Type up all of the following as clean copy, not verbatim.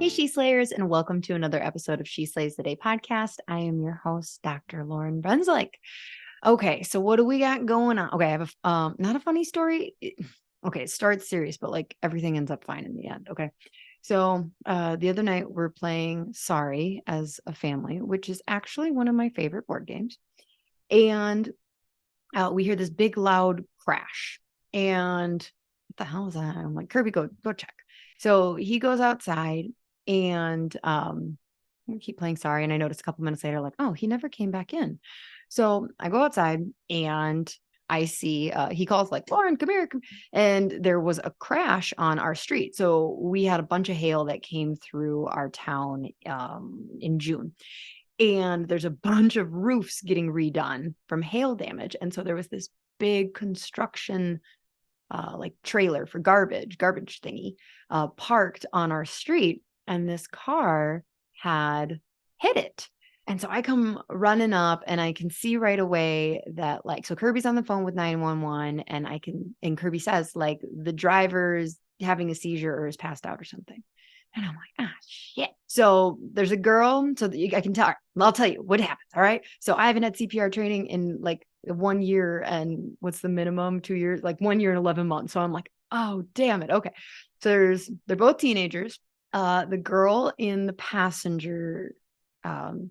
She Slayers, and welcome to another episode of She Slays the Day podcast. I am your host, Dr. Lauryn Brunswick. Okay, so what do we got going on? Okay, I have a not a funny story. Okay, it starts serious, but like everything ends up fine in the end. Okay. So the other night we're playing Sorry as a family, which is actually one of my favorite board games. And we hear this big loud crash. And what the hell is that? I'm like, Kirby, go check. So he goes outside and I keep playing Sorry. And I noticed a couple minutes later, like, oh, he never came back in. So I go outside and I see he calls like, Lauryn, come here. And there was a crash on our street. So we had a bunch of hail that came through our town in June. And there's a bunch of roofs getting redone from hail damage. And so there was this big construction like trailer for garbage thingy parked on our street. And this car had hit it. And so I come running up and I can see right away that like, so Kirby's on the phone with 911 and Kirby says like the driver's having a seizure or is passed out or something. And I'm like, ah, shit. So there's a girl. So I can tell her, I'll tell you what happens. All right. So I haven't had CPR training in like 1 year. And what's the minimum? 2 years, like 1 year and 11 months. So I'm like, oh, damn it. Okay. So they're both teenagers. The girl in the passenger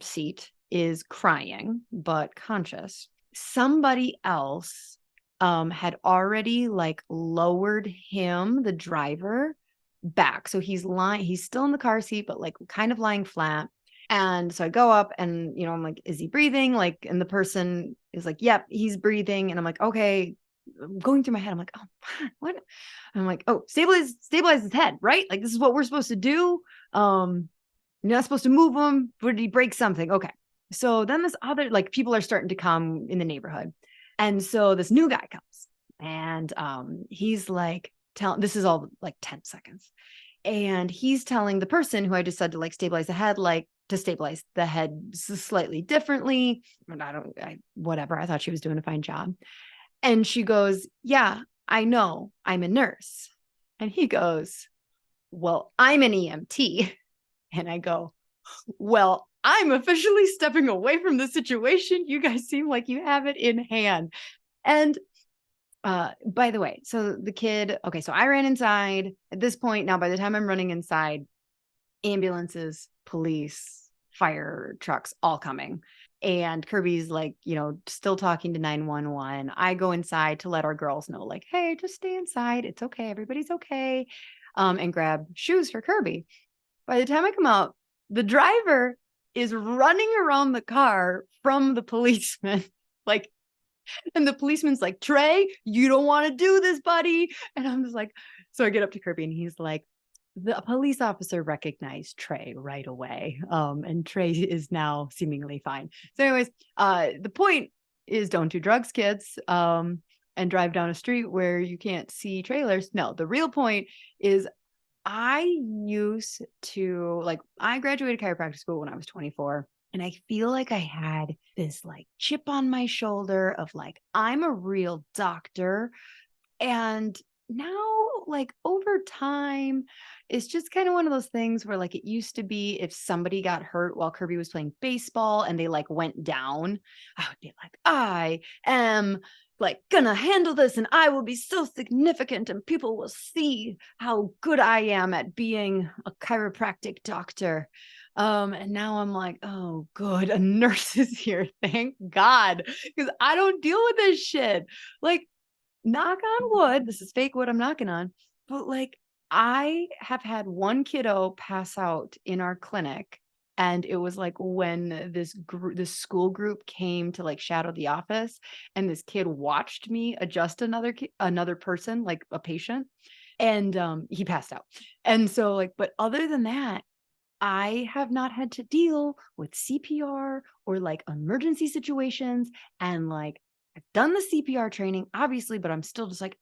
seat is crying, but conscious. Somebody else had already like lowered him, the driver, back. So he's still in the car seat, but like kind of lying flat. And so I go up and, I'm like, is he breathing? Like, and the person is like, yep, he's breathing. And I'm like, okay, going through my head. I'm like, oh, what? And I'm like, oh, stabilize his head, right? Like, this is what we're supposed to do. You're not supposed to move him. Did he break something? Okay. So then this other, like, people are starting to come in the neighborhood. And so this new guy comes and he's like, this is all like 10 seconds. And he's telling the person who I just said to like stabilize the head, like to stabilize the head slightly differently. Whatever. I thought she was doing a fine job. And she goes, yeah, I know, I'm a nurse. And he goes, well, I'm an EMT. And I go, well, I'm officially stepping away from the situation. You guys seem like you have it in hand. And by the way, so the kid, okay, so I ran inside at this point. Now, by the time I'm running inside, ambulances, police, fire trucks, all coming. And Kirby's like, still talking to 911. I go inside to let our girls know, like, hey, just stay inside. It's okay. Everybody's okay. And grab shoes for Kirby. By the time I come out, the driver is running around the car from the policeman, like, and the policeman's like, Trey, you don't want to do this, buddy. And I'm just like, so I get up to Kirby and he's like, the police officer recognized Trey right away. And Trey is now seemingly fine. So anyways, the point is don't do drugs, kids, and drive down a street where you can't see trailers. No, the real point is I used to I graduated chiropractic school when I was 24. And I feel like I had this like chip on my shoulder of like, I'm a real doctor. And now, like over time, it's just kind of one of those things where like it used to be if somebody got hurt while Kirby was playing baseball and they like went down, I would be like, I am like gonna handle this and I will be so significant and people will see how good I am at being a chiropractic doctor. And now I'm like, oh, good. A nurse is here. Thank God. Because I don't deal with this shit. Like, knock on wood. This is fake wood I'm knocking on. But like, I have had one kiddo pass out in our clinic. And it was like when this school group came to like shadow the office, and this kid watched me adjust another person, like a patient, and he passed out. And so like, but other than that, I have not had to deal with CPR or like emergency situations. And like, I've done the CPR training, obviously, but I'm still just like,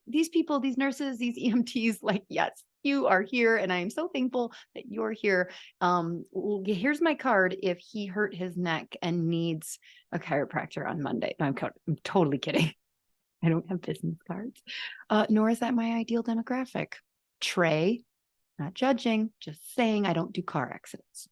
these people, these nurses, these EMTs, like, yes, you are here. And I am so thankful that you're here. Here's my card if he hurt his neck and needs a chiropractor on Monday. No, I'm totally kidding. I don't have business cards, nor is that my ideal demographic. Trey, not judging, just saying I don't do car accidents.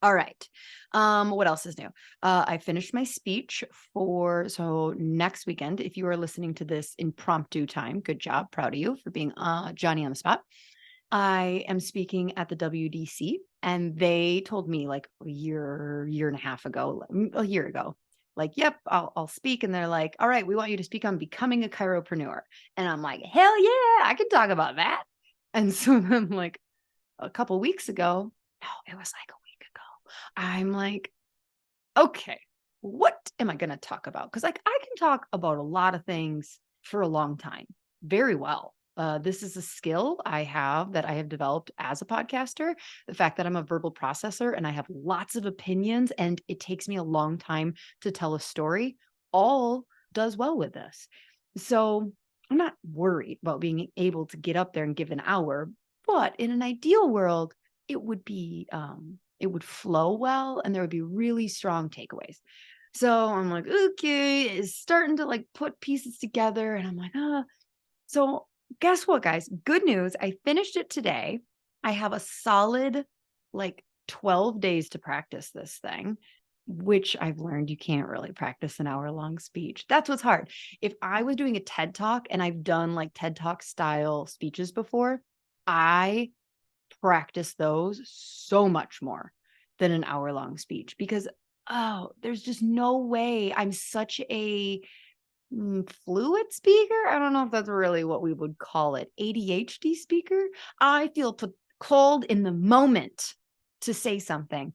All right. What else is new? I finished my speech so next weekend, if you are listening to this impromptu time, good job. Proud of you for being Johnny on the spot. I am speaking at the WDC, and they told me like a year and a half ago, a year ago, like, yep, I'll speak. And they're like, all right, we want you to speak on becoming a chiropreneur. And I'm like, hell yeah, I can talk about that. And so then like a couple weeks ago, no, it was like a week ago, I'm like, okay, what am I going to talk about? Because like I can talk about a lot of things for a long time, very well. This is a skill I have that I have developed as a podcaster. The fact that I'm a verbal processor and I have lots of opinions and it takes me a long time to tell a story, all does well with this. So I'm not worried about being able to get up there and give an hour, but in an ideal world, it would flow well and there would be really strong takeaways. So I'm like, okay, it's starting to like put pieces together. And I'm like, so guess what, guys? Good news. I finished it today. I have a solid like 12 days to practice this thing, which I've learned you can't really practice an hour-long speech. That's what's hard. If I was doing a TED Talk and I've done like TED Talk style speeches before, I practice those so much more than an hour-long speech because, there's just no way. I'm such a fluid speaker. I don't know if that's really what we would call it. ADHD speaker. I feel called in the moment to say something.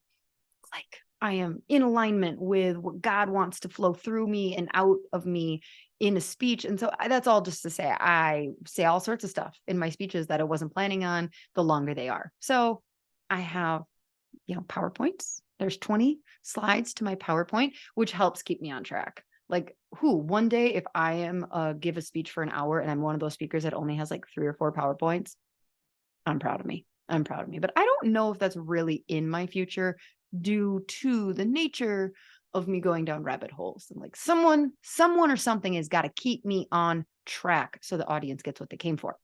Like I am in alignment with what God wants to flow through me and out of me in a speech. And so that's all just to say, I say all sorts of stuff in my speeches that I wasn't planning on the longer they are. So I have, PowerPoints. There's 20 slides to my PowerPoint, which helps keep me on track. Like one day, if I am give a speech for an hour and I'm one of those speakers that only has like 3 or 4 PowerPoints, I'm proud of me. But I don't know if that's really in my future due to the nature of me going down rabbit holes. And like someone or something has got to keep me on track so the audience gets what they came for.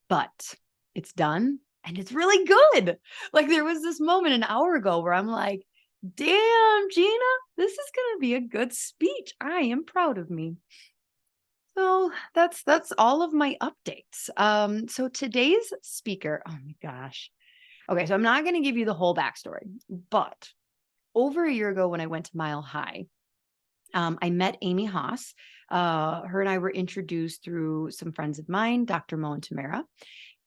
But it's done and it's really good. Like there was this moment an hour ago where I'm like, damn, Gina, this is going to be a good speech. I am proud of me. So that's all of my updates. So today's speaker, oh my gosh. Okay, so I'm not going to give you the whole backstory, but over a year ago when I went to Mile High, I met Amy Haas. Her and I were introduced through some friends of mine, Dr. Mo and Tamara,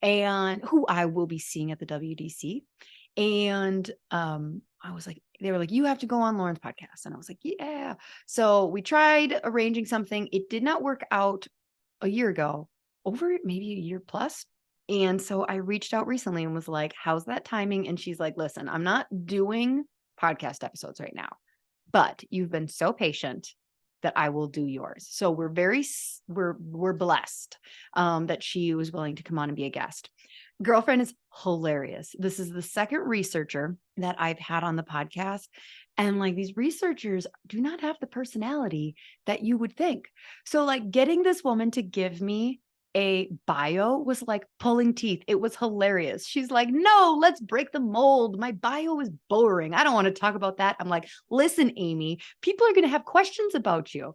and who I will be seeing at the WDC. And I was like, they were like, you have to go on Lauryn's podcast. And I was like, yeah. So we tried arranging something. It did not work out a year ago, over maybe a year plus. And so I reached out recently and was like, how's that timing? And she's like, listen, I'm not doing podcast episodes right now, but you've been so patient that I will do yours. So we're blessed that she was willing to come on and be a guest. Girlfriend is hilarious. This is the second researcher that I've had on the podcast. And like these researchers do not have the personality that you would think. So like getting this woman to give me a bio was like pulling teeth. It was hilarious. She's like, no, let's break the mold. My bio is boring. I don't want to talk about that. I'm like, listen, Amy, people are going to have questions about you.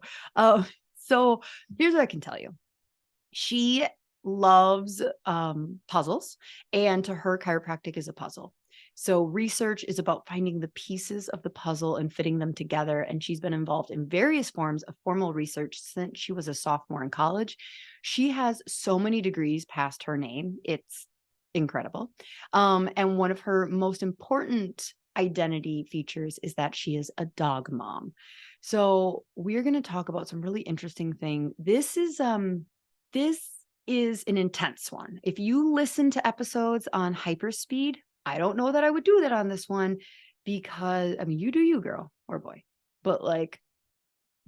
So here's what I can tell you. She loves puzzles, and to her, chiropractic is a puzzle. So research is about finding the pieces of the puzzle and fitting them together. And she's been involved in various forms of formal research since she was a sophomore in college. She has so many degrees past her name. It's incredible. And one of her most important identity features is that she is a dog mom. So we're going to talk about some really interesting thing. This is an intense one. If you listen to episodes on hyperspeed, I don't know that I would do that on this one because, I mean, you do you, girl or boy. But like,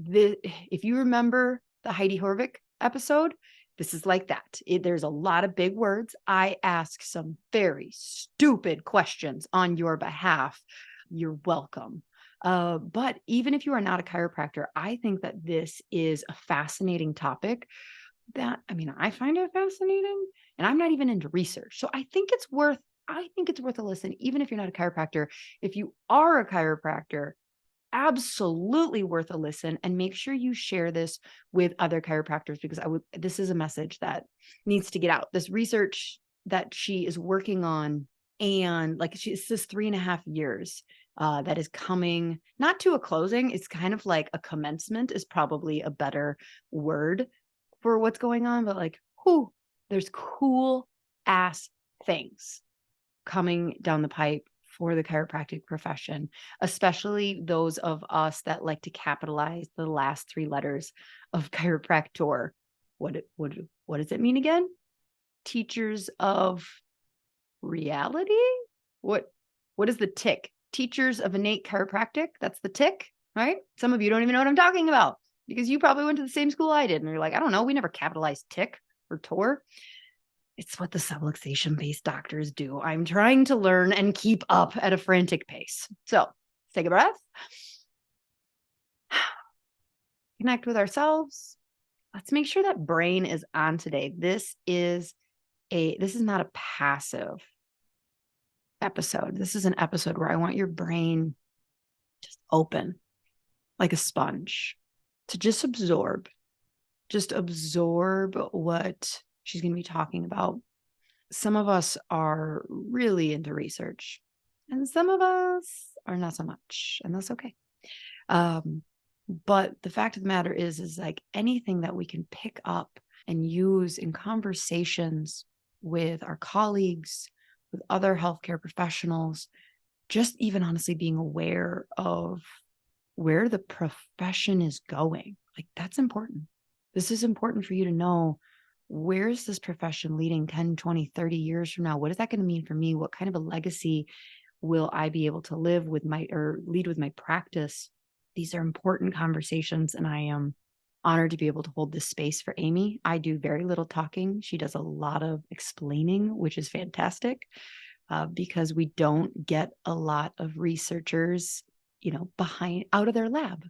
if you remember the Heidi Horvick episode, this is like that. There's a lot of big words. I ask some very stupid questions on your behalf. You're welcome. But even if you are not a chiropractor, I think that this is a fascinating topic that, I mean, I find it fascinating, and I'm not even into research. So I think it's worth a listen, even if you're not a chiropractor. If you are a chiropractor, absolutely worth a listen, and make sure you share this with other chiropractors, because this is a message that needs to get out. This research that she is working on, and like it's this 3.5 years that is coming not to a closing. It's kind of like a commencement is probably a better word for what's going on, but like, whoo, there's cool ass things coming down the pipe for the chiropractic profession, especially those of us that like to capitalize the last three letters of chiropractor. What does it mean again? Teachers of reality? What what is the tick? Teachers of innate chiropractic? That's the tick, right? Some of you don't even know what I'm talking about, because you probably went to the same school I did and you're like, I don't know, we never capitalized tick or tor. It's what the subluxation based doctors do. I'm trying to learn and keep up at a frantic pace. So take a breath, connect with ourselves. Let's make sure that brain is on today. This is not a passive episode. This is an episode where I want your brain just open like a sponge to just absorb what she's going to be talking about. Some of us are really into research, and some of us are not so much, and that's okay. But the fact of the matter is like anything that we can pick up and use in conversations with our colleagues, with other healthcare professionals, just even honestly being aware of where the profession is going. Like, that's important. This is important for you to know, where's this profession leading 10, 20, 30 years from now? What is that going to mean for me? What kind of a legacy will I be able to lead with my practice? These are important conversations, and I am honored to be able to hold this space for Amy. I do very little talking. She does a lot of explaining, which is fantastic, because we don't get a lot of researchers, out of their lab.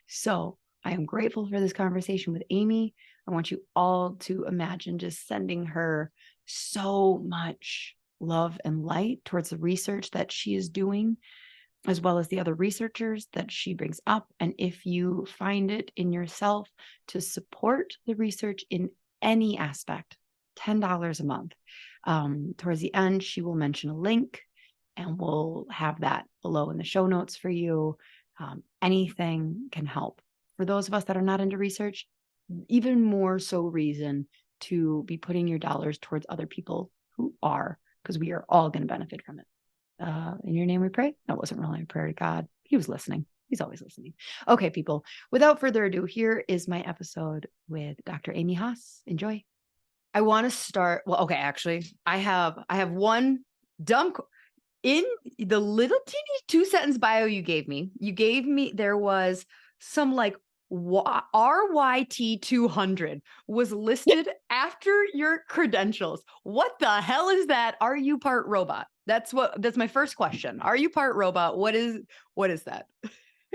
So I am grateful for this conversation with Amy. I want you all to imagine just sending her so much love and light towards the research that she is doing, as well as the other researchers that she brings up. And if you find it in yourself to support the research in any aspect, $10 a month. Towards the end, she will mention a link, and we'll have that below in the show notes for you. Anything can help. For those of us that are not into research, even more so reason to be putting your dollars towards other people who are, because we are all going to benefit from it. In your name we pray. That wasn't really a prayer to God. He was listening. He's always listening. Okay, people, without further ado, here is my episode with Dr. Amy Haas. Enjoy. I want to start. Well, okay, actually, I have one dumb in the little teeny 2-sentence bio you gave me. There was some like RYT 200 was listed after your credentials. What the hell is that? Are you part robot? That's my first question. Are you part robot? What is that?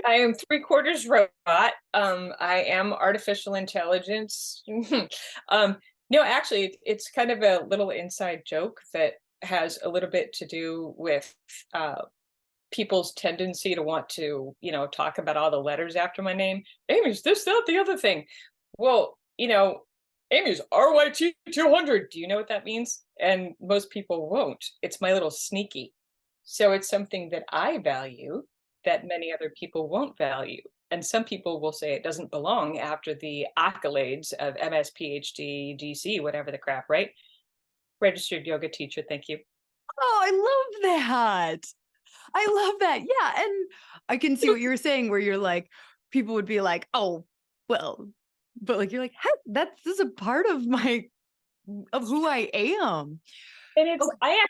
I am 3/4 robot. I am artificial intelligence. No, actually, it's kind of a little inside joke that has a little bit to do with people's tendency to want to, talk about all the letters after my name. Amy's this, that, the other thing. Well, Amy's RYT 200. Do you know what that means? And most people won't. It's my little sneaky. So it's something that I value that many other people won't value. And some people will say it doesn't belong after the accolades of MS, PhD, DC, whatever the crap, right? Registered yoga teacher. Thank you. Oh, I love that. I love that. Yeah. And I can see what you were saying, where you're like, people would be like, oh, well, but like, you're like, heck, this is a part of who I am. And it's Oh, I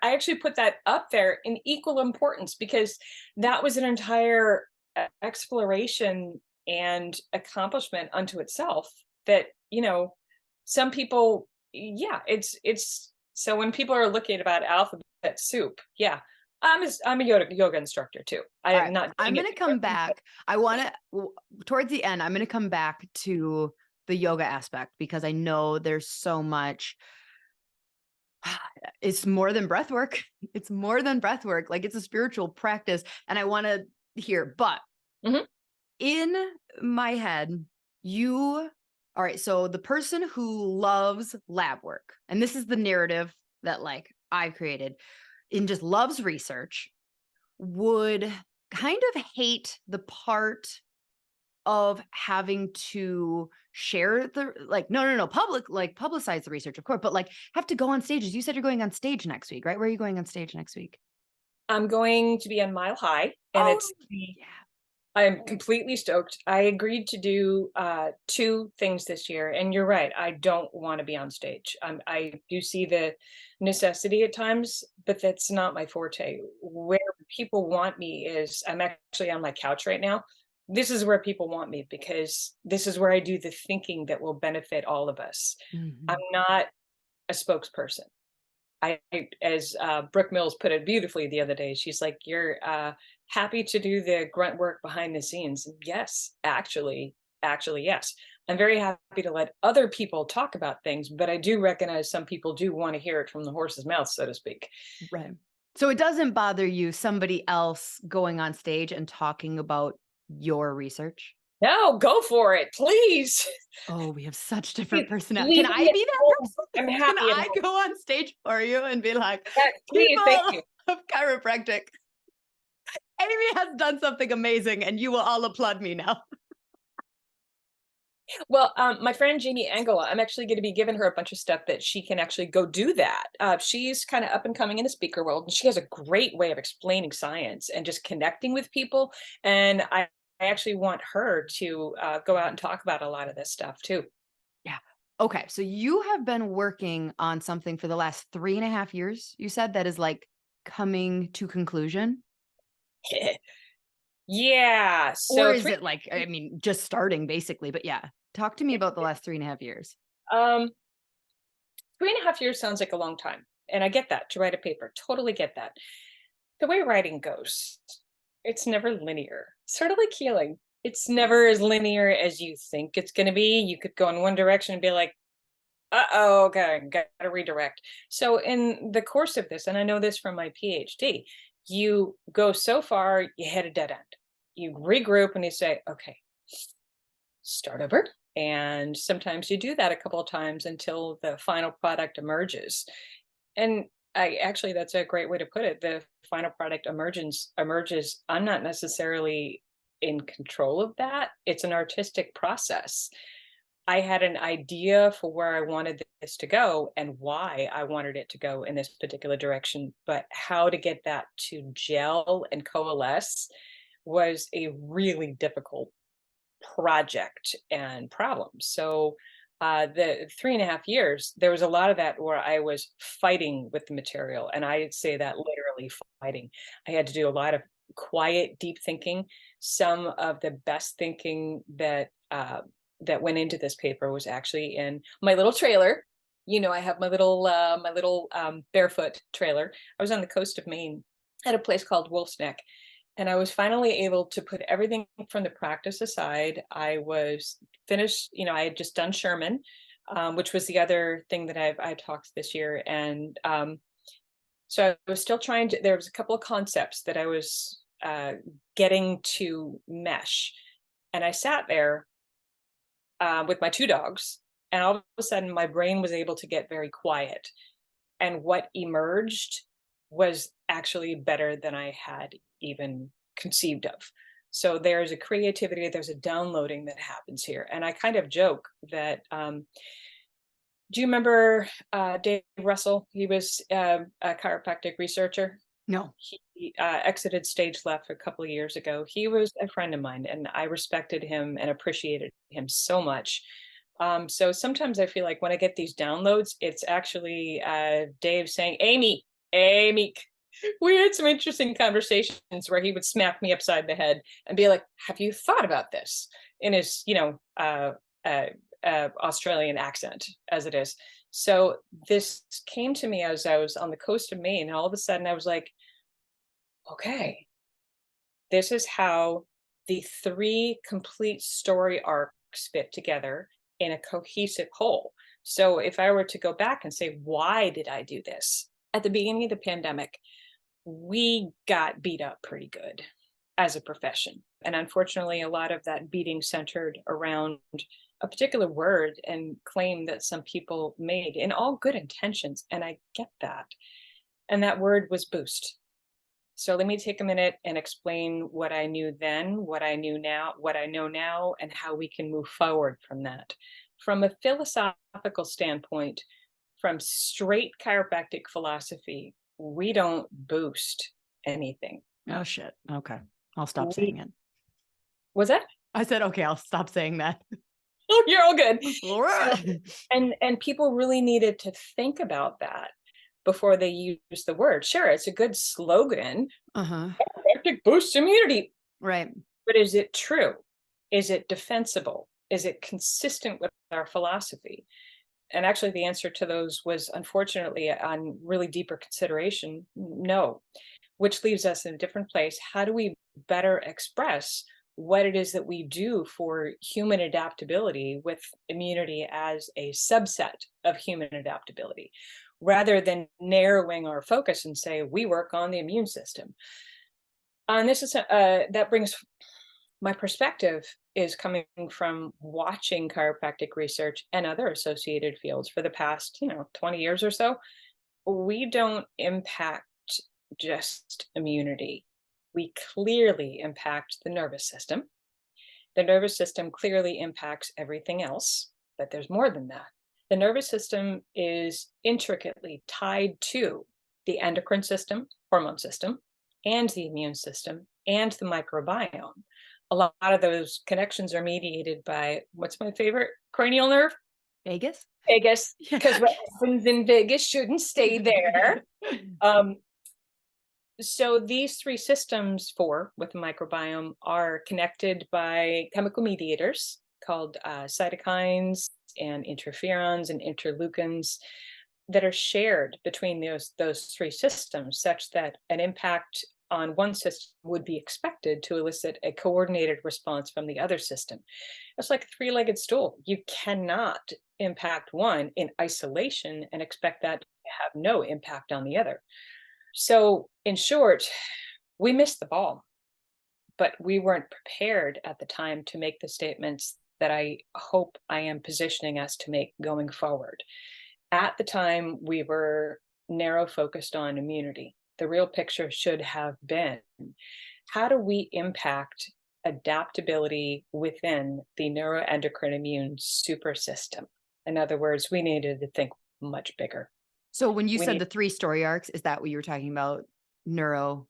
actually put that up there in equal importance because that was an entire exploration and accomplishment unto itself that, some people, yeah, it's so when people are looking about alphabet soup, yeah, I'm a yoga instructor too. I all am right. not I'm doing going it to come for everyone, but back. I want to, towards the end, I'm going to come back to the yoga aspect, because I know there's so much. It's more than breath work. It's more than breath work. Like, it's a spiritual practice. And I want to hear, but Mhm. in my head, all right. So the person who loves lab work, and this is the narrative that like I created, and just loves research, would kind of hate the part of having to share the like no publicize the research, of course, but like have to go on stages. You said you're going on stage next week, right? Where are you going on stage next week? I'm going to be on Mile High, and Oh, it's yeah. I'm completely stoked. I agreed to do 2 things this year, and you're right. I don't want to be on stage. I do see the necessity at times, but that's not my forte. Where people want me is I'm actually on my couch right now. This is where people want me because this is where I do the thinking that will benefit all of us. I'm Mhm. not a spokesperson. As Brooke Mills put it beautifully the other day, she's like, "You're happy to do the grunt work behind the scenes." And yes, actually, yes. I'm very happy to let other people talk about things, but I do recognize some people do want to hear it from the horse's mouth, so to speak. Right. So it doesn't bother you somebody else going on stage and talking about your research? No, go for it, please. Oh, we have such different Please personality. Can leave I me at be that home. person? I'm Can happy at I home. go on stage for you and be like, Yes, please, thank people you. of chiropractic, Amy has done something amazing and you will all applaud me now? Well, my friend Jamie Angela, I'm actually going to be giving her a bunch of stuff that she can actually go do that. She's kind of up and coming in the speaker world, and she has a great way of explaining science and just connecting with people. And I actually want her to go out and talk about a lot of this stuff too. Yeah. Okay. So you have been working on something for the last 3.5 years, you said, that is like coming to conclusion? Yeah. Or So is three. it like, I mean, just starting basically? But yeah, talk to me about the last 3.5 years. Um, 3.5 years sounds like a long time, and I get that to write a paper. Totally get that. The way writing goes, it's never linear. Sort of like healing. It's never as linear as you think it's going to be. You could go in one direction and be like, uh-oh, okay, got to redirect. So in the course of this, and I know this from my PhD, you go so far, you hit a dead end. You regroup and you say, okay, start over. And sometimes you do that a couple of times until the final product emerges. And I actually, that's a great way to put it. The final product emerges. I'm not necessarily in control of that. It's an artistic process. I had an idea for where I wanted this to go and why I wanted it to go in this particular direction, but how to get that to gel and coalesce was a really difficult project and problem. So the 3.5 years, there was a lot of that where I was fighting with the material, and I say that literally fighting. I had to do a lot of quiet, deep thinking. Some of the best thinking that went into this paper was actually in my little trailer. You know, I have my little barefoot trailer. I was on the coast of Maine at a place called Wolf's Neck, and I was finally able to put everything from the practice aside. I was finished, I had just done Sherman, which was the other thing that I talked this year. And so I was still trying to, there was a couple of concepts that I was getting to mesh. And I sat there with my 2 dogs, and all of a sudden my brain was able to get very quiet. And what emerged was actually better than I had even conceived of. So there's a creativity, there's a downloading that happens here. And I kind of joke that do you remember Dave Russell? He was a chiropractic researcher. No. He exited stage left a couple of years ago. He was a friend of mine, and I respected him and appreciated him so much. So sometimes I feel like when I get these downloads, it's actually Dave saying, Amy, we had some interesting conversations where he would smack me upside the head and be like, have you thought about this? In his, uh, Australian accent as it is. So this came to me as I was on the coast of Maine. And all of a sudden I was like, okay, this is how the 3 complete story arcs fit together. in a cohesive whole. So if I were to go back and say, why did I do this? At the beginning of the pandemic, we got beat up pretty good as a profession. And unfortunately, a lot of that beating centered around a particular word and claim that some people made in all good intentions. And I get that. And that word was boost. So let me take a minute and explain what I knew then, what I knew now, what I know now, and how we can move forward from that. From a philosophical standpoint, from straight chiropractic philosophy, we don't boost anything. Oh, shit. Okay. I'll stop We, saying it. was that? I said, okay, I'll stop saying that. Oh, you're all good. All right. And people really needed to think about that before they use the word. Sure, it's a good slogan. Chiropractic boosts immunity. Right. But is it true? Is it defensible? Is it consistent with our philosophy? And actually, the answer to those was, unfortunately, on really deeper consideration, no, which leaves us in a different place. How do we better express what it is that we do for human adaptability with immunity as a subset of human adaptability, rather than narrowing our focus and say, we work on the immune system? And this is that brings my perspective is coming from watching chiropractic research and other associated fields for the past, 20 years or so. We don't impact just immunity. We clearly impact the nervous system. The nervous system clearly impacts everything else, but there's more than that. The nervous system is intricately tied to the endocrine system, hormone system, and the immune system, and the microbiome. A lot of those connections are mediated by, what's my favorite cranial nerve? Vegas? Vegas, because what happens in Vegas shouldn't stay there. So these three systems, four with the microbiome, are connected by chemical mediators called cytokines and interferons and interleukins that are shared between those three systems, such that an impact on one system would be expected to elicit a coordinated response from the other system. It's like a three-legged stool. You cannot impact one in isolation and expect that to have no impact on the other. So in short, we missed the ball, but we weren't prepared at the time to make the statements that I hope I am positioning us to make going forward. At the time, we were narrow focused on immunity. The real picture should have been, how do we impact adaptability within the neuroendocrine immune super system? In other words, we needed to think much bigger. So when you said the 3 story arcs, is that what you were talking about? Neuro,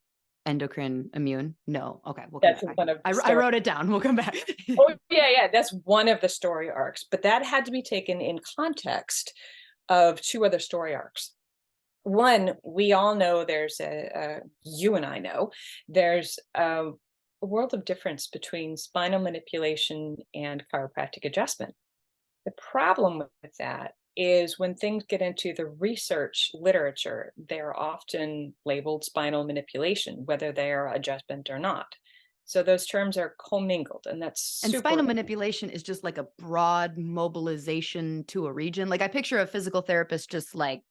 endocrine, immune? No. Okay. We'll come back. One of I wrote it down. We'll come back. Oh, yeah. That's one of the story arcs, but that had to be taken in context of 2 other story arcs. One, we all know there's you and I know, there's a world of difference between spinal manipulation and chiropractic adjustment. The problem with that is when things get into the research literature, they're often labeled spinal manipulation, whether they are adjustment or not. So those terms are commingled, and that's and spinal manipulation is just like a broad mobilization to a region. Like I picture a physical therapist just like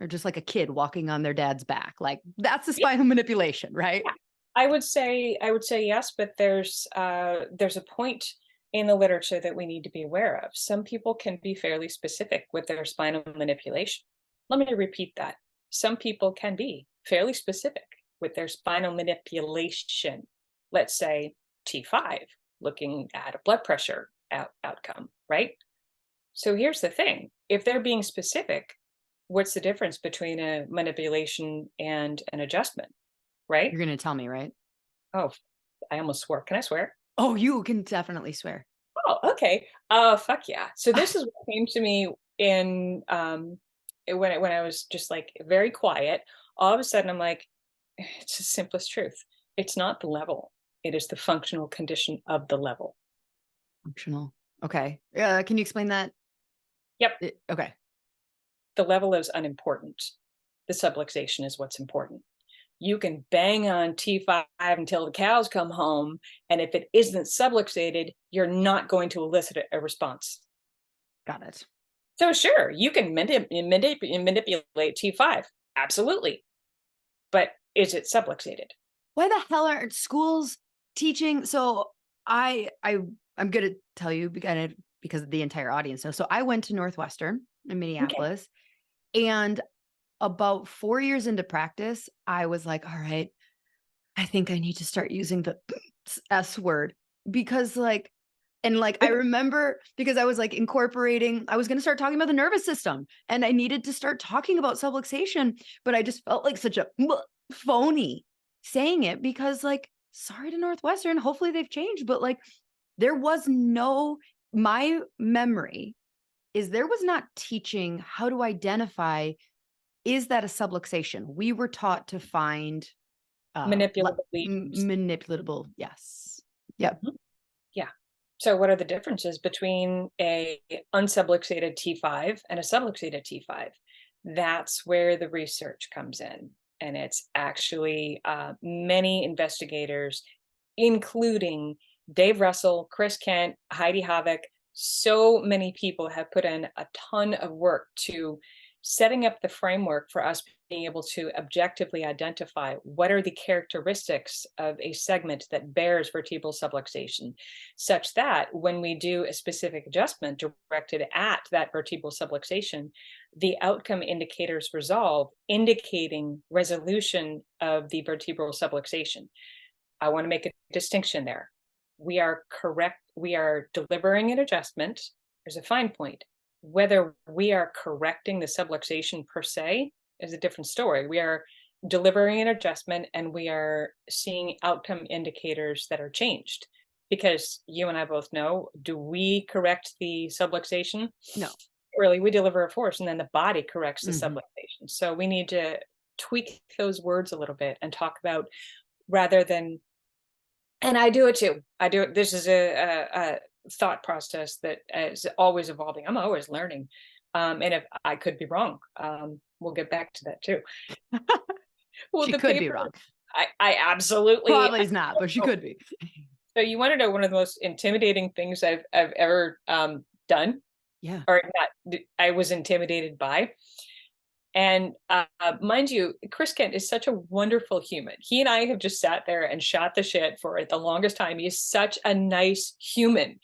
a kid walking on their dad's back. Like that's the spinal manipulation, right? Yeah. I would say yes, but there's a point in the literature that we need to be aware of. Some people can be fairly specific with their spinal manipulation. Let me repeat that. Some people can be fairly specific with their spinal manipulation. Let's say T5, looking at a blood pressure outcome, right? So here's the thing. If they're being specific, what's the difference between a manipulation and an adjustment, right? You're going to tell me, right? Oh, I almost swore. Can I swear? Oh, you can definitely swear. Oh, okay. Fuck yeah. So this is what came to me in when I was just like very quiet. All of a sudden I'm like, it's the simplest truth. It's not the level. It is the functional condition of the level. Functional. Okay. Can you explain that? Yep. Okay. The level is unimportant. The subluxation is what's important. You can bang on T5 until the cows come home, and if it isn't subluxated, you're not going to elicit a response. Got it. So sure, you can manipulate T5. Absolutely. But is it subluxated? Why the hell aren't schools teaching? So I'm gonna tell you because the entire audience knows. So I went to Northwestern in Okay. Minneapolis, and about 4 years into practice, I was like, all right, I think I need to start using the S word because I remember because I was like incorporating, I was going to start talking about the nervous system and I needed to start talking about subluxation, but I just felt like such a phony saying it because sorry to Northwestern, hopefully they've changed, but there was no, my memory is there was not teaching how to identify, is that a subluxation? We were taught to find Manipulable lesions. manipulatable. Yes. Yep. Mhm. Yeah. So what are the differences between a unsubluxated T5 and a subluxated T5? That's where the research comes in. And it's actually many investigators, including Dave Russell, Chris Kent, Heidi Havoc, so many people have put in a ton of work to setting up the framework for us being able to objectively identify what are the characteristics of a segment that bears vertebral subluxation, such that when we do a specific adjustment directed at that vertebral subluxation, the outcome indicators resolve, indicating resolution of the vertebral subluxation. I want to make a distinction there. We are correct. We are delivering an adjustment. There's a fine point. Whether we are correcting the subluxation per se is a different story. We are delivering an adjustment and we are seeing outcome indicators that are changed. Because you and I both know, do we correct the subluxation? No. Really, we deliver a force and then the body corrects the Mhm. subluxation. So we need to tweak those words a little bit and talk about rather than, and I do it too. I do it. This is a thought process that is always evolving. I'm always learning. And if I could be wrong, we'll get back to that too. Well, She the could be paper, wrong. I absolutely. Probably is not, but she could be. So you want to know one of the most intimidating things I've ever done, Yeah. or not? I was intimidated by. And mind you, Chris Kent is such a wonderful human. He and I have just sat there and shot the shit for the longest time. He is such a nice human.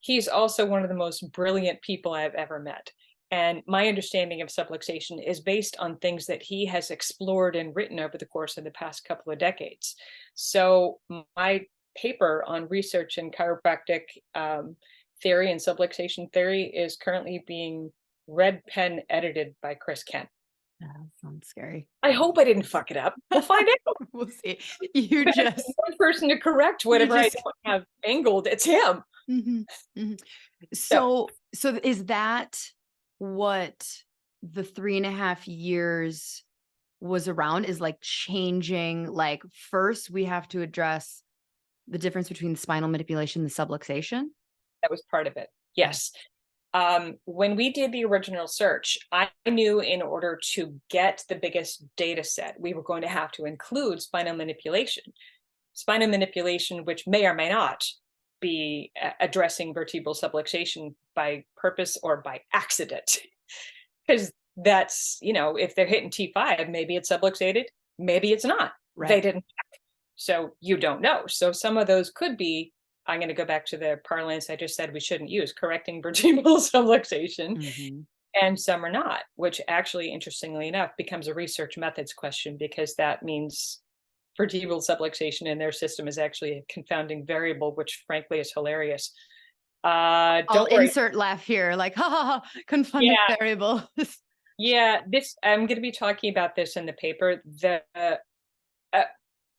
He's also one of the most brilliant people I've ever met. And my understanding of subluxation is based on things that he has explored and written over the course of the past couple of decades. So my paper on research in chiropractic theory and subluxation theory is currently being red pen edited by Chris Kent. That sounds scary. I hope I didn't fuck it up. We'll find out. We'll see. You If I have just one person to correct you whatever I just don't have angled, it's him. Mhm, mhm. So So is that what the 3.5 years was around, is changing, first we have to address the difference between the spinal manipulation and the subluxation? that was part of it. Okay. Yes. When we did the original search, I knew in order to get the biggest data set, we were going to have to include spinal manipulation. Spinal manipulation, which may or may not be addressing vertebral subluxation by purpose or by accident. Because that's, if they're hitting T5, maybe it's subluxated, maybe it's not. They Right. didn't. So you don't know. So some of those could be, I'm going to go back to the parlance I just said we shouldn't use, correcting vertebral subluxation, Mhm. and some are not, which actually, interestingly enough, becomes a research methods question because that means vertebral subluxation in their system is actually a confounding variable, which frankly is hilarious. I'll Don't worry. insert laugh here, ha ha ha, confounding Yeah, variable. yeah. This I'm going to be talking about this in the paper. Uh,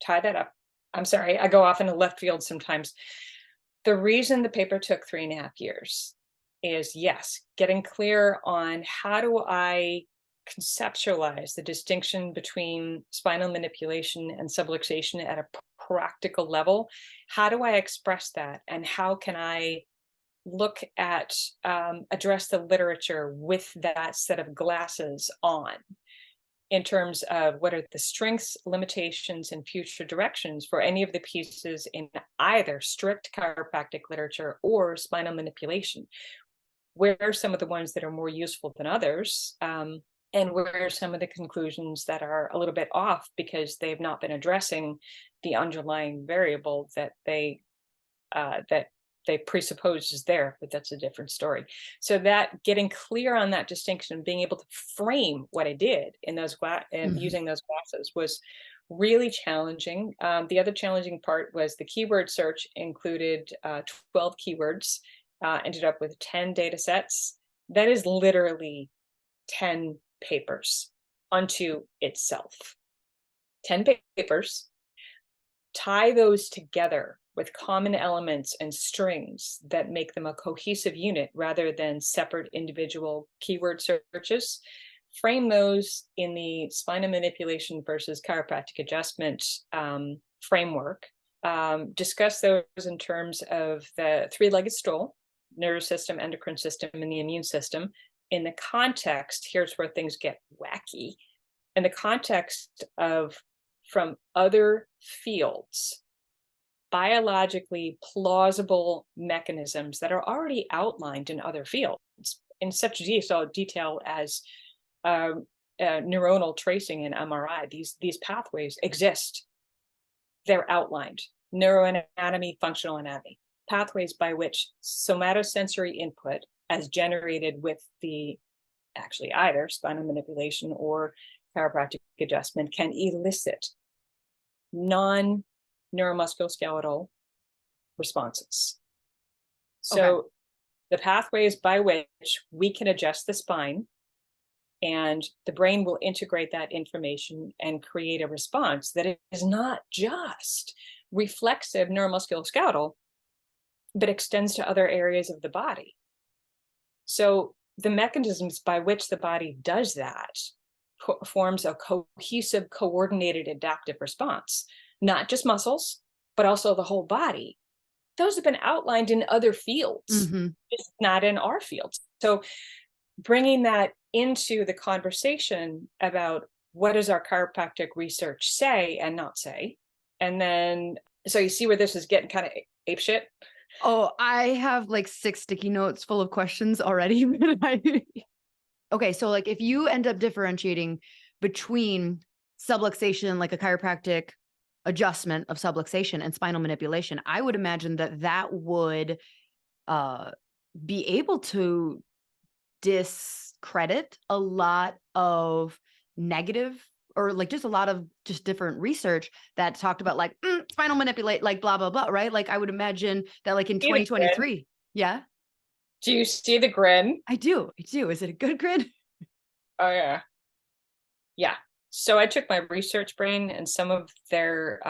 Tie that up. I'm sorry, I go off in a left field sometimes. The reason the paper took 3.5 years is, yes, getting clear on how do I conceptualize the distinction between spinal manipulation and subluxation at a practical level. How do I express that? And how can I look at, address the literature with that set of glasses on? In terms of what are the strengths, limitations, and future directions for any of the pieces in either strict chiropractic literature or spinal manipulation. where are some of the ones that are more useful than others, and where are some of the conclusions that are a little bit off because they've not been addressing the underlying variable that they presuppose is there, but that's a different story. So that getting clear on that distinction, being able to frame what I did in those and Mhm. using those glasses was really challenging. The other challenging part was the keyword search included 12 keywords, ended up with 10 data sets. That is literally 10 papers unto itself. 10 papers, tie those together with common elements and strings that make them a cohesive unit rather than separate individual keyword searches. Frame those in the spinal manipulation versus chiropractic adjustment framework. Discuss those in terms of the three-legged stool, nervous system, endocrine system, and the immune system. In the context, here's where things get wacky. In the context of from other fields, biologically plausible mechanisms that are already outlined in other fields in such detail as neuronal tracing and MRI. These pathways exist. They're outlined. Neuroanatomy, functional anatomy, pathways by which somatosensory input, as generated with the actually either spinal manipulation or chiropractic adjustment, can elicit non-neuromusculoskeletal responses. Okay. So the pathways by which we can adjust the spine and the brain will integrate that information and create a response that is not just reflexive neuromusculoskeletal, but extends to other areas of the body. So the mechanisms by which the body does that forms a cohesive, coordinated adaptive response, not just muscles, but also the whole body. Those have been outlined in other fields, Mhm. just not in our fields. So bringing that into the conversation about what does our chiropractic research say and not say, and then so you see where this is getting kind of apeshit. Oh, I have like 6 sticky notes full of questions already. Okay, so like if you end up differentiating between subluxation, like a chiropractic adjustment of subluxation and spinal manipulation, I would imagine that that would uh, be able to discredit a lot of negative or like just a lot of just different research that talked about like spinal manipulate, like blah, blah, blah, right? Like I would imagine that like in See the grin? 2023. Yeah, Do you see the grin? I do. I do. Is it a good grid? Oh yeah. Yeah. So I took my research brain and some of their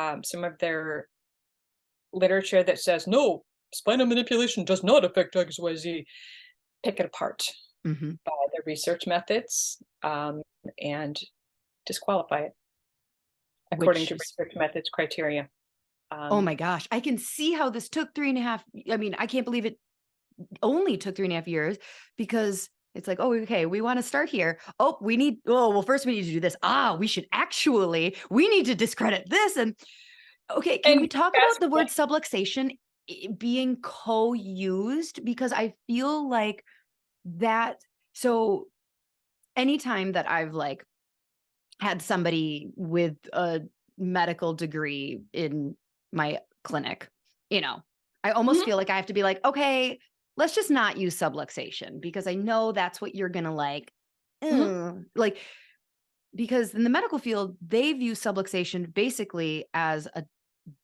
literature that says no, spinal manipulation does not affect XYZ. Pick it apart Hmm. by their research methods and disqualify it according Which to is, research methods criteria. oh Um, my gosh, I can see how this took 3.5. I mean, I can't believe it only took 3.5 years because it's like, oh, okay, we want to start here. Oh, well, first we need to do this. We need to discredit this. And okay, can we and talk about fast the word forward- subluxation being co-used? Because I feel like that. So anytime that I've like had somebody with a medical degree in my clinic, you know, I almost Mhm, feel like I have to be like, okay, let's just not use subluxation because I know that's what you're gonna like. mhm, Like, because in the medical field, they view subluxation basically as a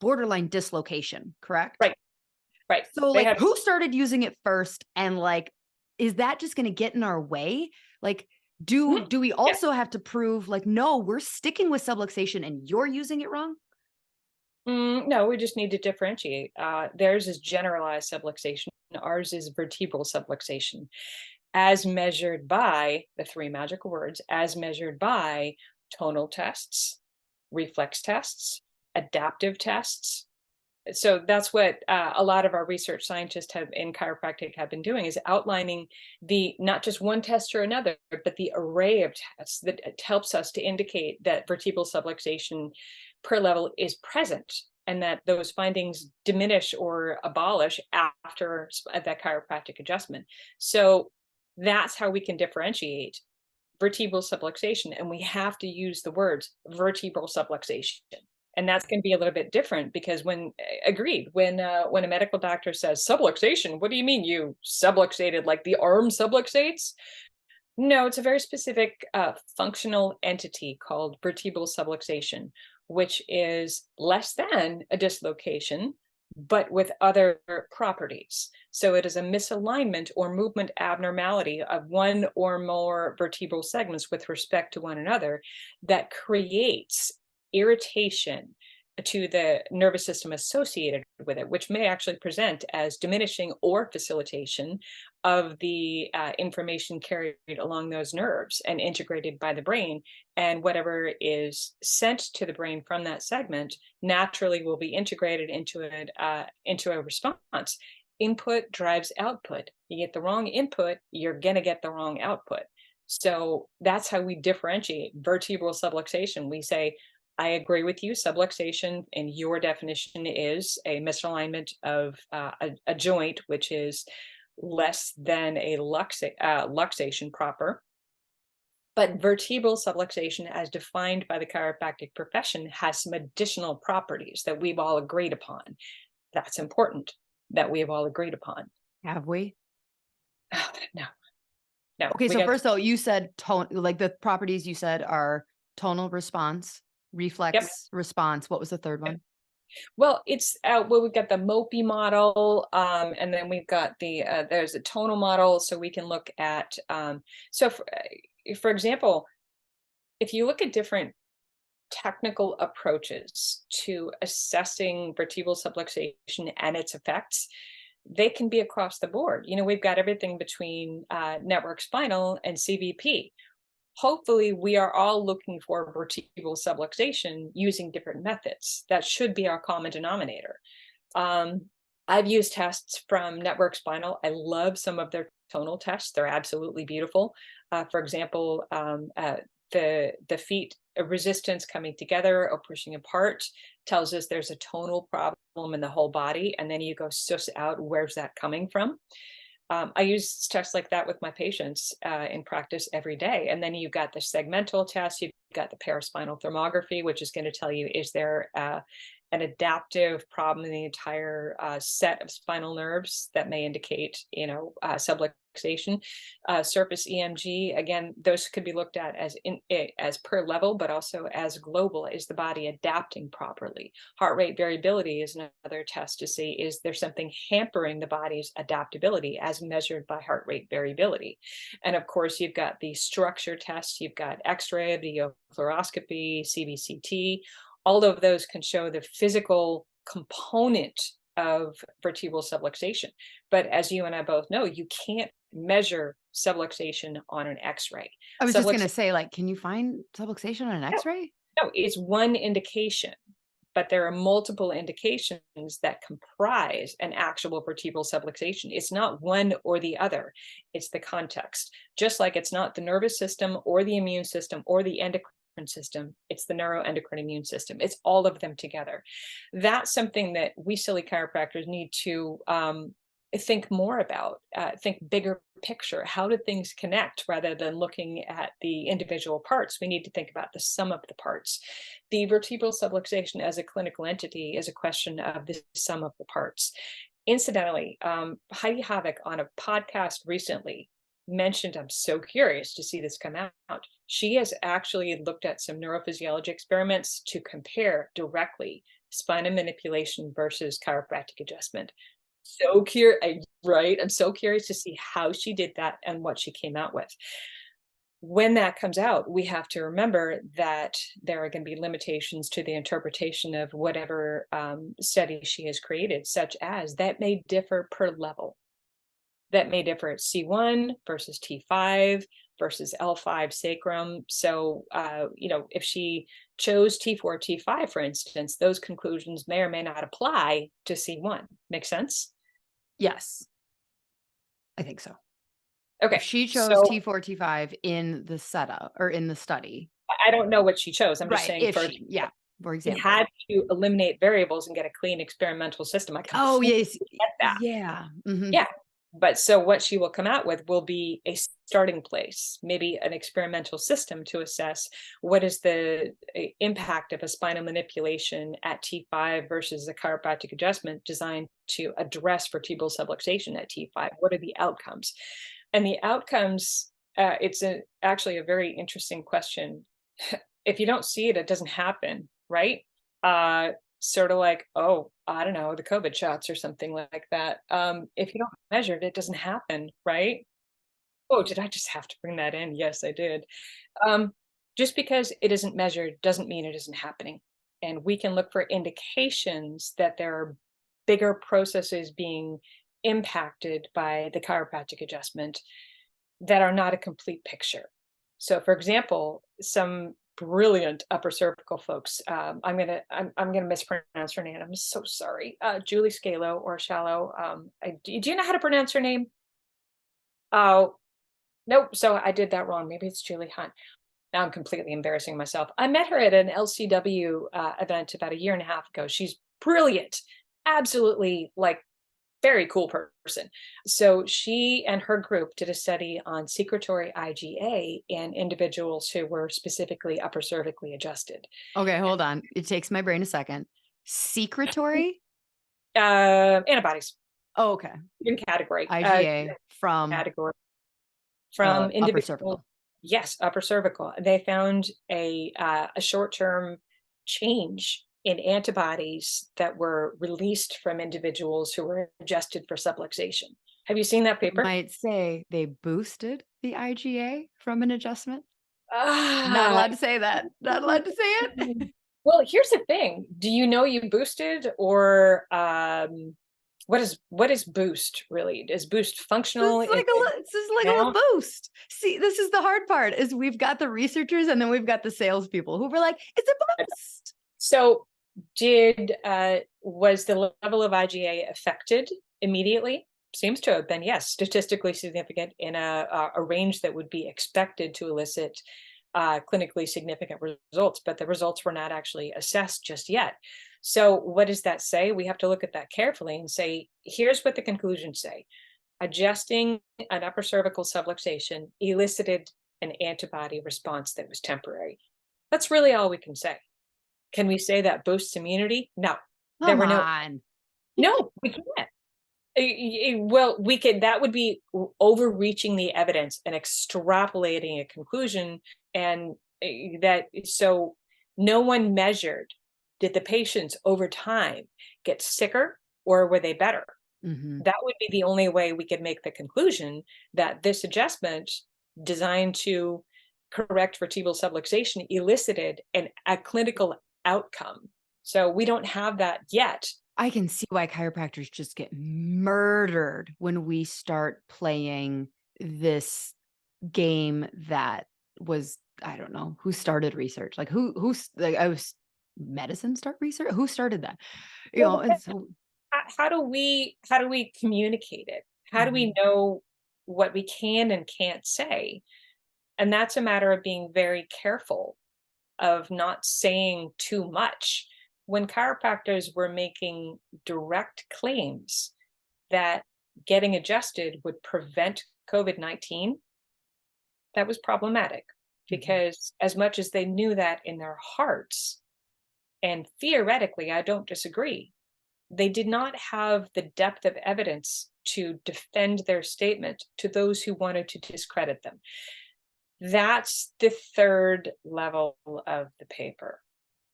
borderline dislocation, correct? right, right. So, They like, had who started using it first? And like, is that just gonna get in our way? Like, do mhm, do we yes. also have to prove like, no, we're sticking with subluxation and you're using it wrong? No, we just need to differentiate. Theirs is generalized subluxation. Ours is vertebral subluxation, as measured by the three magical words, as measured by tonal tests, reflex tests, adaptive tests. So that's what a lot of our research scientists have in chiropractic have been doing is outlining the not just one test or another, but the array of tests that helps us to indicate that vertebral subluxation per level is present and that those findings diminish or abolish after that chiropractic adjustment. So that's how we can differentiate vertebral subluxation, and we have to use the words vertebral subluxation. And that's going to be a little bit different because agreed, when a medical doctor says subluxation, what do you mean you subluxated like the arm subluxates? No, it's a very specific functional entity called vertebral subluxation, which is less than a dislocation, but with other properties. So it is a misalignment or movement abnormality of one or more vertebral segments with respect to one another that creates irritation to the nervous system associated with it, which may actually present as diminishing or facilitation of the information carried along those nerves and integrated by the brain. And whatever is sent to the brain from that segment naturally will be integrated into a response. Input drives output. You get the wrong input, you're going to get the wrong output. So that's how we differentiate vertebral subluxation. We say, I agree with you. Subluxation, in your definition, is a misalignment of a joint, which is less than a luxation proper. But vertebral subluxation, as defined by the chiropractic profession, has some additional properties that we've all agreed upon. That's important that we have all agreed upon. Have we? No, no. Okay, so first of all, you said tone, like the properties you said are tonal response, Yep. reflex response. What was the third one? Well, it's we've got the MOPI model, and then we've got there's a tonal model, so we can look at so for example, if you look at different technical approaches to assessing vertebral subluxation and its effects, they can be across the board. You know, we've got everything between network spinal and CVP. Hopefully we are all looking for vertebral subluxation using different methods. That should be our common denominator. I've used tests from Network Spinal. I love some of their tonal tests. They're absolutely beautiful. For example, the feet resistance coming together or pushing apart tells us there's a tonal problem in the whole body. And then you go suss out where's that coming from. I use tests like that with my patients in practice every day. And then you've got the segmental test, you've got the paraspinal thermography, which is going to tell you, is there an adaptive problem in the entire set of spinal nerves that may indicate, subluxation. Surface EMG, again, those could be looked at as per level, but also as global. Is the body adapting properly? Heart rate variability is another test to see, is there something hampering the body's adaptability as measured by heart rate variability? And of course, you've got the structure tests, you've got X-ray, video fluoroscopy, CBCT. All of those can show the physical component of vertebral subluxation. But as you and I both know, you can't measure subluxation on an X-ray. I was just going to say, like, can you find subluxation on an No, X-ray? no, it's one indication, but there are multiple indications that comprise an actual vertebral subluxation. It's not one or the other. It's the context. Just like it's not the nervous system or the immune system or the endocrine system, it's the neuroendocrine immune system. It's all of them together. That's something that we silly chiropractors need to think more about, think bigger picture. How do things connect rather than looking at the individual parts? We need to think about the sum of the parts. The vertebral subluxation as a clinical entity is a question of the sum of the parts. Incidentally, Heidi Havok on a podcast recently mentioned, I'm so curious to see this come out. She has actually looked at some neurophysiology experiments to compare directly spinal manipulation versus chiropractic adjustment. So curious, right? I'm so curious to see how she did that and what she came out with. When that comes out, we have to remember that there are going to be limitations to the interpretation of whatever study she has created, such as that may differ per level. That may differ at C1 versus T5 versus L5 sacrum. So, if she chose T4, T5, for instance, those conclusions may or may not apply to C1. Make sense? Yes, I think so. Okay. If she chose so T4, T5 in the setup or in the study. I don't know what she chose. I'm just Right. saying If for she, yeah. For He example. had to eliminate variables and get a clean experimental system. I Oh, completely yes. get that. Yeah. Mhm. Yeah. But so what she will come out with will be a starting place, maybe an experimental system to assess what is the impact of a spinal manipulation at T5 versus a chiropractic adjustment designed to address vertebral subluxation at T5. What are the outcomes? And the outcomes, actually a very interesting question. If you don't see it, it doesn't happen, right? Uh, Sort of like, oh, I don't know, the COVID shots or something like that. If you don't measure it, it doesn't happen, right? Oh, did I just have to bring that in? Yes, I did. Um, just because it isn't measured doesn't mean it isn't happening. And we can look for indications that there are bigger processes being impacted by the chiropractic adjustment that are not a complete picture. So, for example, some brilliant upper cervical folks. I'm gonna mispronounce her name. I'm so sorry. Julie Scalo or Shallow. Do you know how to pronounce her name? Oh, nope. So I did that wrong. Maybe it's Julie Hunt. Now I'm completely embarrassing myself. I met her at an LCW event about a year and a half ago. She's brilliant, absolutely like very cool person. So she and her group did a study on secretory IgA in individuals who were specifically upper cervically adjusted. Okay, hold on. It takes my brain a second. Secretory? Antibodies Oh, okay. in category. IgA from Category from upper individuals. cervical. Yes, upper cervical. They found a short term change in antibodies that were released from individuals who were adjusted for subluxation. Have you seen that paper? Might say they boosted the IgA from an adjustment. Not Ah, allowed to say that. Not allowed to say it. well, here's the thing. Do you know you boosted or what is boost really? Is boost functional? This is like a little boost. See, this is the hard part is we've got the researchers and then we've got the salespeople who were like, it's a boost. So did was the level of IgA affected immediately? Seems to have been, yes, statistically significant in a range that would be expected to elicit clinically significant results, but the results were not actually assessed just yet. So what does that say? We have to look at that carefully and say, here's what the conclusions say. Adjusting an upper cervical subluxation elicited an antibody response that was temporary. That's really all we can say. Can we say that boosts immunity? No. There Come were no on. no, we can't. Well, we could that would be overreaching the evidence and extrapolating a conclusion and that so no one measured did the patients over time get sicker or were they better? Mhm. That would be the only way we could make the conclusion that this adjustment designed to correct vertebral subluxation elicited a clinical outcome. So we don't have that yet. I can see why chiropractors just get murdered when we start playing this game that was I don't know who started research. Like who's like I was medicine start research? Who started that? You Well, know, and so how do we communicate it? How do we Mhm. know what we can and can't say? And that's a matter of being very careful of not saying too much. When chiropractors were making direct claims that getting adjusted would prevent COVID-19, that was problematic Mhm. because as much as they knew that in their hearts, and theoretically, I don't disagree, they did not have the depth of evidence to defend their statement to those who wanted to discredit them. That's the third level of the paper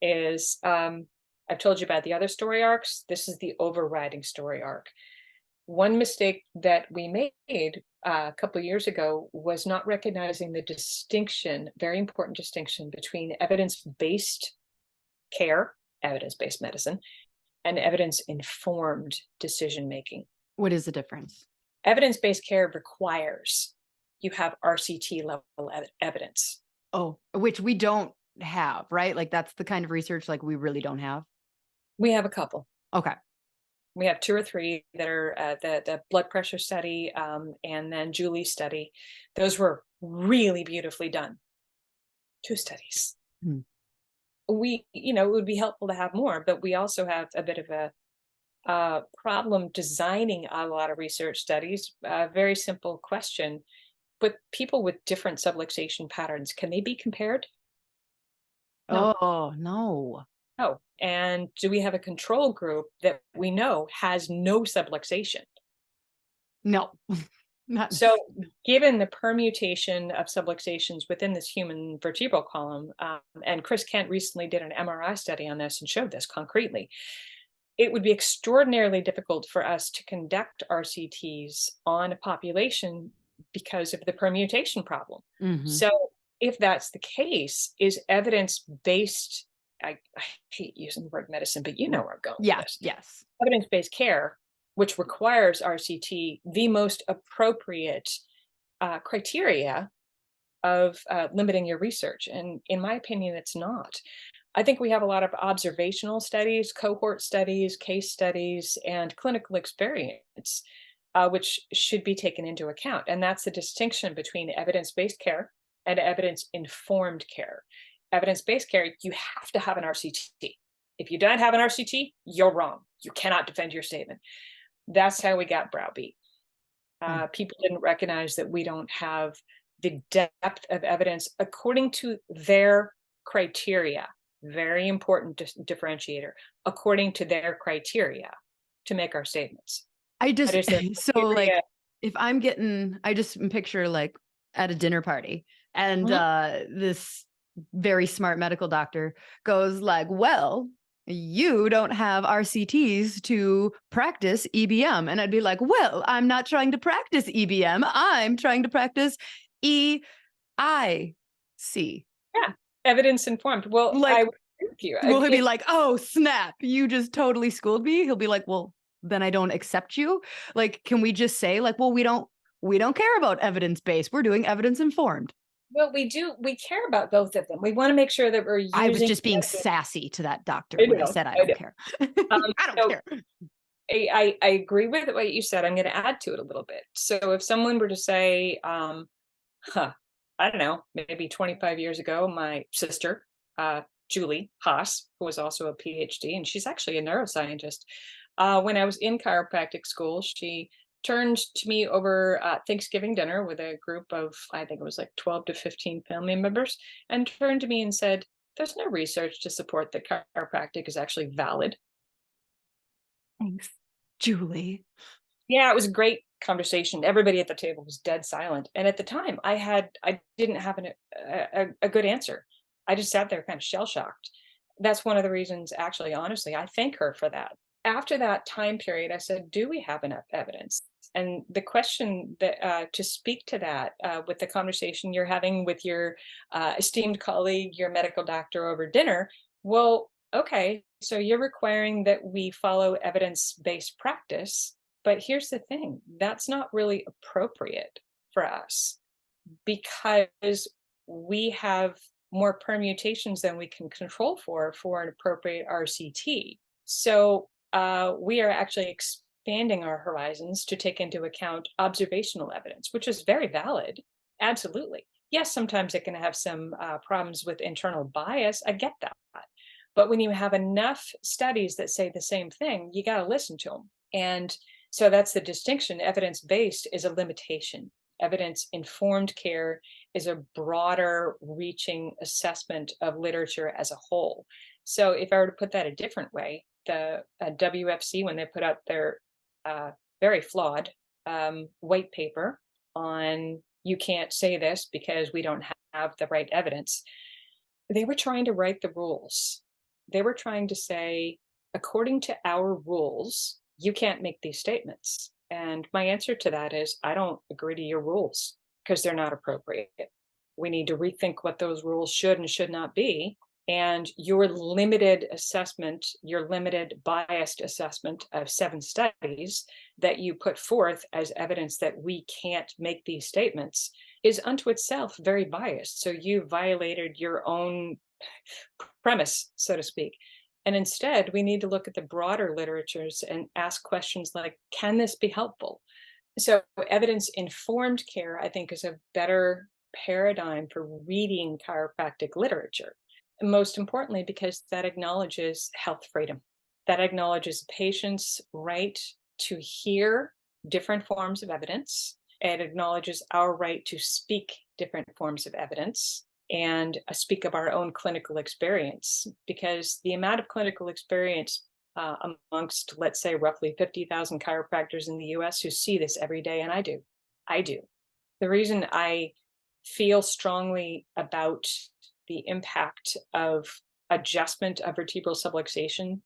is I've told you about the other story arcs. This is the overriding story arc. One mistake that we made a couple of years ago was not recognizing the distinction, very important distinction between evidence-based care, evidence-based medicine, and evidence-informed decision making. What is the difference? Evidence-based care requires you have RCT level evidence. Oh, which we don't have, right? Like that's the kind of research like we really don't have. We have a couple. Okay. We have two or three that are the blood pressure study and then Julie's study. Those were really beautifully done. Two studies. Hmm. it would be helpful to have more, but we also have a bit of a problem designing a lot of research studies. A very simple question: with people with different subluxation patterns, can they be compared? No. Oh, no. No. And do we have a control group that we know has no subluxation? No. Not So, given the permutation of subluxations within this human vertebral column, and Chris Kent recently did an MRI study on this and showed this concretely, it would be extraordinarily difficult for us to conduct RCTs on a population because of the permutation problem. Mhm. So, if that's the case, is evidence based? I hate using the word medicine, but you know where I'm going with Yeah, this. yes. Evidence based care, which requires RCT, the most appropriate criteria of limiting your research. And in my opinion, it's not. I think we have a lot of observational studies, cohort studies, case studies, and clinical experience, which should be taken into account. And that's the distinction between evidence based care and evidence informed care. Evidence based care, you have to have an RCT. If you don't have an RCT, you're wrong. You cannot defend your statement. That's how we got browbeat. Mm. People didn't recognize that we don't have the depth of evidence according to their criteria. Very important differentiator, according to their criteria to make our statements. I But just is there so, like, criteria? if I'm getting I just picture, like, at a dinner party, and, Mhm. this very smart medical doctor goes like, "Well, you don't have RCTs to practice EBM." And I'd be like, "Well, I'm not trying to practice EBM. I'm trying to practice EIC." Yeah, evidence informed. Well, I Like, would agree with you. will he be like, "Oh, snap, you just totally schooled me?" He'll be like, "Well, then I don't accept you." Like, can we just say like, "Well, we don't care about evidence-based. We're doing evidence-informed." Well, we care about both of them. We want to make sure that we're I was using just being evidence. sassy to that doctor I when I know, said I I don't know. care. Um, I don't so care. I agree with what you said. I'm going to add to it a little bit. So if someone were to say, huh, I don't know, maybe 25 years ago, my sister, Julie Haas, who was also a PhD, and she's actually a neuroscientist. When I was in chiropractic school, she turned to me over Thanksgiving dinner with a group of, I think it was like 12 to 15 family members, and turned to me and said, "There's no research to support that chiropractic is actually valid." Thanks, Julie. Yeah, it was a great conversation. Everybody at the table was dead silent, and at the time, I didn't have a good answer. I just sat there kind of shell-shocked. That's one of the reasons, actually, honestly, I thank her for that. After that time period, I said, "Do we have enough evidence?" And the question that, to speak to that, with the conversation you're having with your, esteemed colleague, your medical doctor over dinner, well, okay, so you're requiring that we follow evidence-based practice, but here's the thing, that's not really appropriate for us because we have more permutations than we can control for an appropriate RCT. So we are actually expanding our horizons to take into account observational evidence, which is very valid. Absolutely. Yes, sometimes it can have some problems with internal bias. I get that. But when you have enough studies that say the same thing, you got to listen to them. And so that's the distinction. Evidence based is a limitation. Evidence informed care is a broader reaching assessment of literature as a whole. So if I were to put that a different way, the WFC, when they put out their very flawed white paper on you can't say this because we don't have the right evidence, they were trying to write the rules. They were trying to say, according to our rules, you can't make these statements. And my answer to that is, I don't agree to your rules because they're not appropriate. We need to rethink what those rules should and should not be. And your limited assessment, your limited biased assessment of 7 studies that you put forth as evidence that we can't make these statements is unto itself very biased. So you violated your own premise, so to speak. And instead, we need to look at the broader literatures and ask questions like, can this be helpful? So, evidence informed care, I think, is a better paradigm for reading chiropractic literature. Most importantly, because that acknowledges health freedom. That acknowledges patients' right to hear different forms of evidence. It acknowledges our right to speak different forms of evidence and speak of our own clinical experience, because the amount of clinical experience amongst, let's say, roughly 50,000 chiropractors in the US who see this every day, and I do. The reason I feel strongly about the impact of adjustment of vertebral subluxation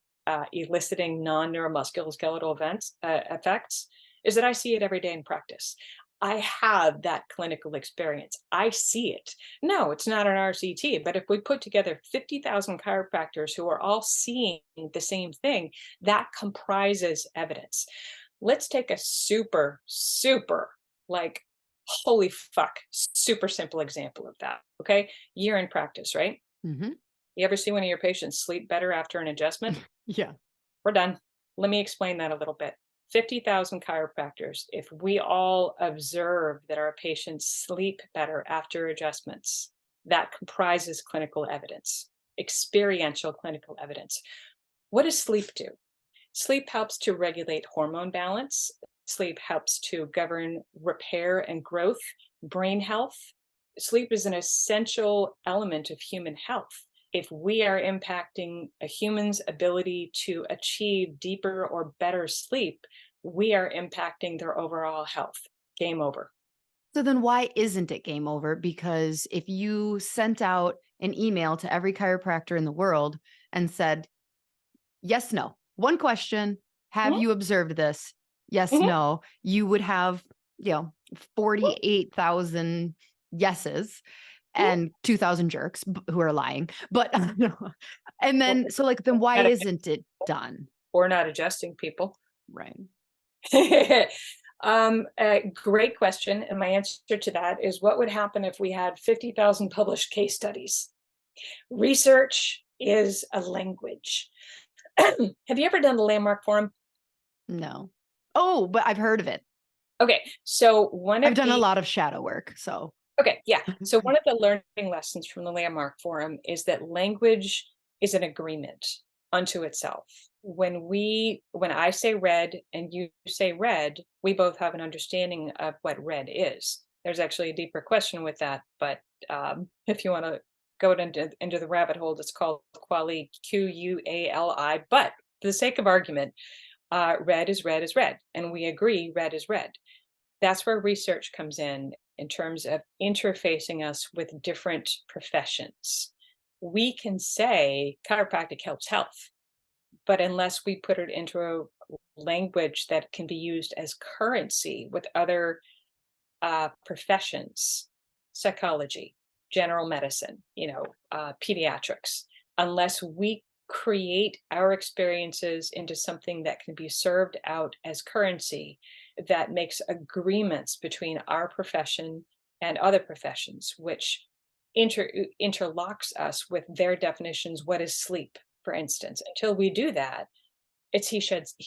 eliciting non-neuromusculoskeletal effects is that I see it every day in practice. I have that clinical experience. I see it. No, it's not an RCT, but if we put together 50,000 chiropractors who are all seeing the same thing, that comprises evidence. Let's take a super, like, holy fuck, super simple example of that. Okay. You're in practice, right? Hmm. You ever see one of your patients sleep better after an adjustment? Yeah. We're done. Let me explain that a little bit. 50,000 chiropractors, if we all observe that our patients sleep better after adjustments, that comprises clinical evidence, experiential clinical evidence. What does sleep do? Sleep helps to regulate hormone balance. Sleep helps to govern repair and growth, brain health. Sleep is an essential element of human health. If we are impacting a human's ability to achieve deeper or better sleep, we are impacting their overall health. Game over. So then why isn't it game over? Because if you sent out an email to every chiropractor in the world and said, yes, no, one question, have Mhm, you observed this? Yes, mhm, no, you would have, you know, mhm, 48,000 yeses mhm. and 2,000 jerks who are lying. But no. And We're then, so like, then why not isn't it done? we're not adjusting people. Right. A great question. And my answer to that is, what would happen if we had 50,000 published case studies? Research is a language. Have you ever done the Landmark Forum? No. Oh, but I've heard of it. Okay, so one I've of done a the lot of shadow work. So, okay, yeah. So one of the learning lessons from the Landmark Forum is that language is an agreement unto itself. When I say red and you say red, we both have an understanding of what red is. There's actually a deeper question with that, but if you want to go into the rabbit hole, it's called quali, QUALI. But for the sake of argument, red is red is red, and we agree red is red. That's where research comes in terms of interfacing us with different professions. We can say chiropractic helps health, but unless we put it into a language that can be used as currency with other professions, psychology, general medicine, pediatrics, unless we create our experiences into something that can be served out as currency that makes agreements between our profession and other professions, which interlocks us with their definitions. What is sleep, for instance? Until we do that, it's he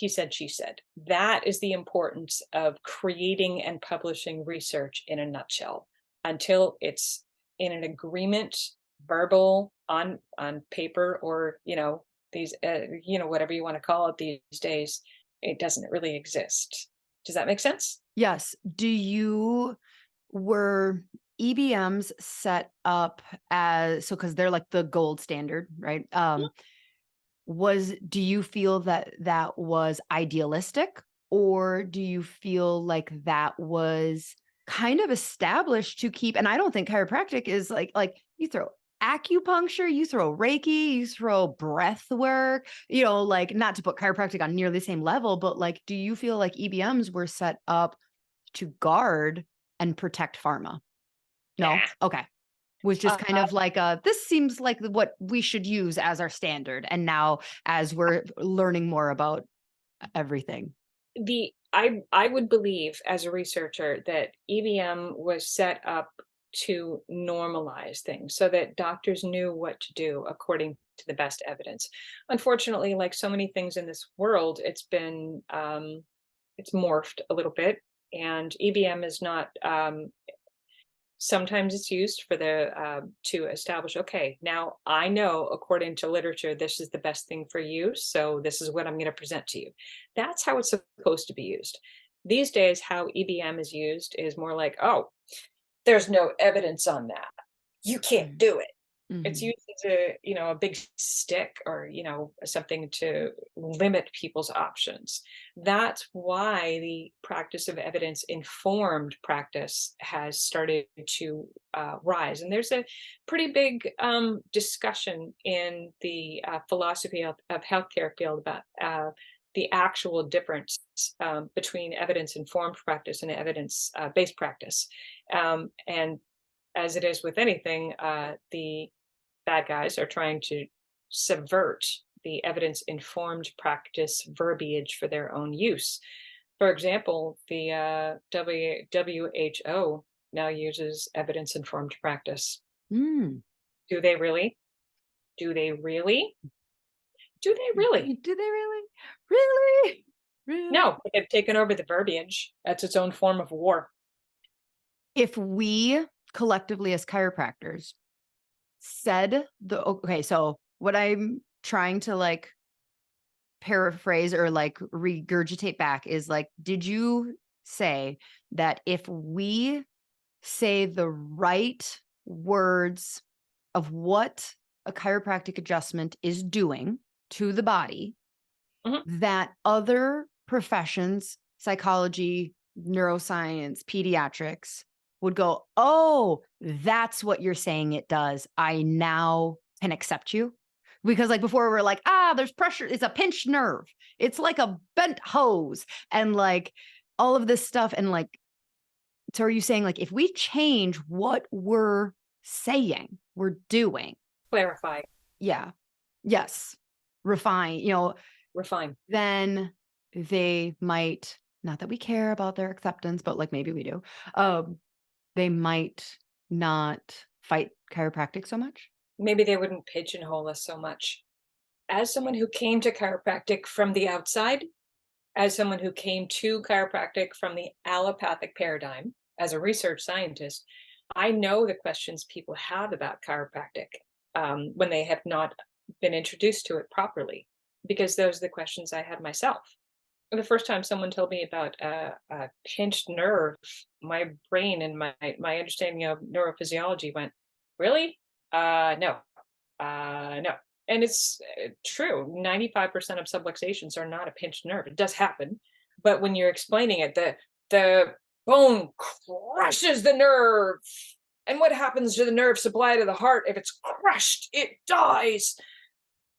said, she said. That is the importance of creating and publishing research in a nutshell. Until it's in an agreement, verbal, on paper, or these whatever you want to call it these days, it doesn't really exist. Does that make sense? yes. Were EBMs set up as, so because they're like the gold standard, right? Do you feel that that was idealistic, or do you feel like that was kind of established to keep, and I don't think chiropractic is like you throw acupuncture, you throw Reiki, you throw breath work, like not to put chiropractic on nearly the same level, but like, do you feel like EBMs were set up to guard and protect pharma? No? Nah. Okay. Was just kind Uh, of like this seems like what we should use as our standard. And now as we're learning more about everything. I would believe as a researcher that EBM was set up to normalize things so that doctors knew what to do according to the best evidence. Unfortunately, like so many things in this world, it's morphed a little bit, and EBM is not Sometimes it's used for to establish, okay, now I know according to literature, this is the best thing for you. So this is what I'm going to present to you. That's how it's supposed to be used. These days, how EBM is used is more like, oh, there's no evidence on that. You can't Mm. do it. It's Mhm. used as a, a big stick or, something to limit people's options. That's why the practice of evidence informed practice has started to rise. And there's a pretty big discussion in the philosophy of healthcare field about the actual difference between evidence informed practice and evidence based practice. And as it is with anything, the bad guys are trying to subvert the evidence informed practice verbiage for their own use. For example, the WHO now uses evidence informed practice. Mm. Do they really? Do they really? Do they really? Do they really? Really? Really? No, they've taken over the verbiage. That's its own form of war. If we collectively as chiropractors said okay, so what I'm trying to like paraphrase or like regurgitate back is like, did you say that if we say the right words of what a chiropractic adjustment is doing to the body, Mhm. that other professions, psychology, neuroscience, pediatrics, would go, oh, that's what you're saying it does. I now can accept you. Because like before we are like, there's pressure. It's a pinched nerve. It's like a bent hose and like all of this stuff. And like, so are you saying like, if we change what we're saying, we're doing, Clarify, yeah, yes, refine, refine. then they might, not that we care about their acceptance, but like maybe we do, they might not fight chiropractic so much. Maybe they wouldn't pigeonhole us so much. As someone who came to chiropractic from the outside, as someone who came to chiropractic from the allopathic paradigm, as a research scientist, I know the questions people have about chiropractic when they have not been introduced to it properly, because those are the questions I had myself. The first time someone told me about a pinched nerve, my brain and my understanding of neurophysiology went, "Really? No, no." And it's true. 95% of subluxations are not a pinched nerve. It does happen, but when you're explaining it, the bone crushes the nerve. And what happens to the nerve supply to the heart if it's crushed? It dies.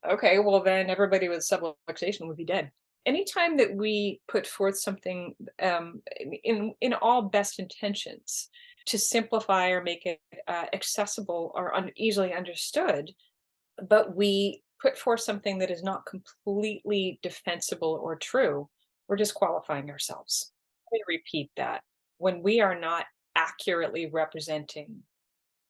Okay, well then everybody with subluxation would be dead. Anytime that we put forth something in all best intentions to simplify or make it accessible or easily understood, but we put forth something that is not completely defensible or true, we're disqualifying ourselves. Let me repeat that. When we are not accurately representing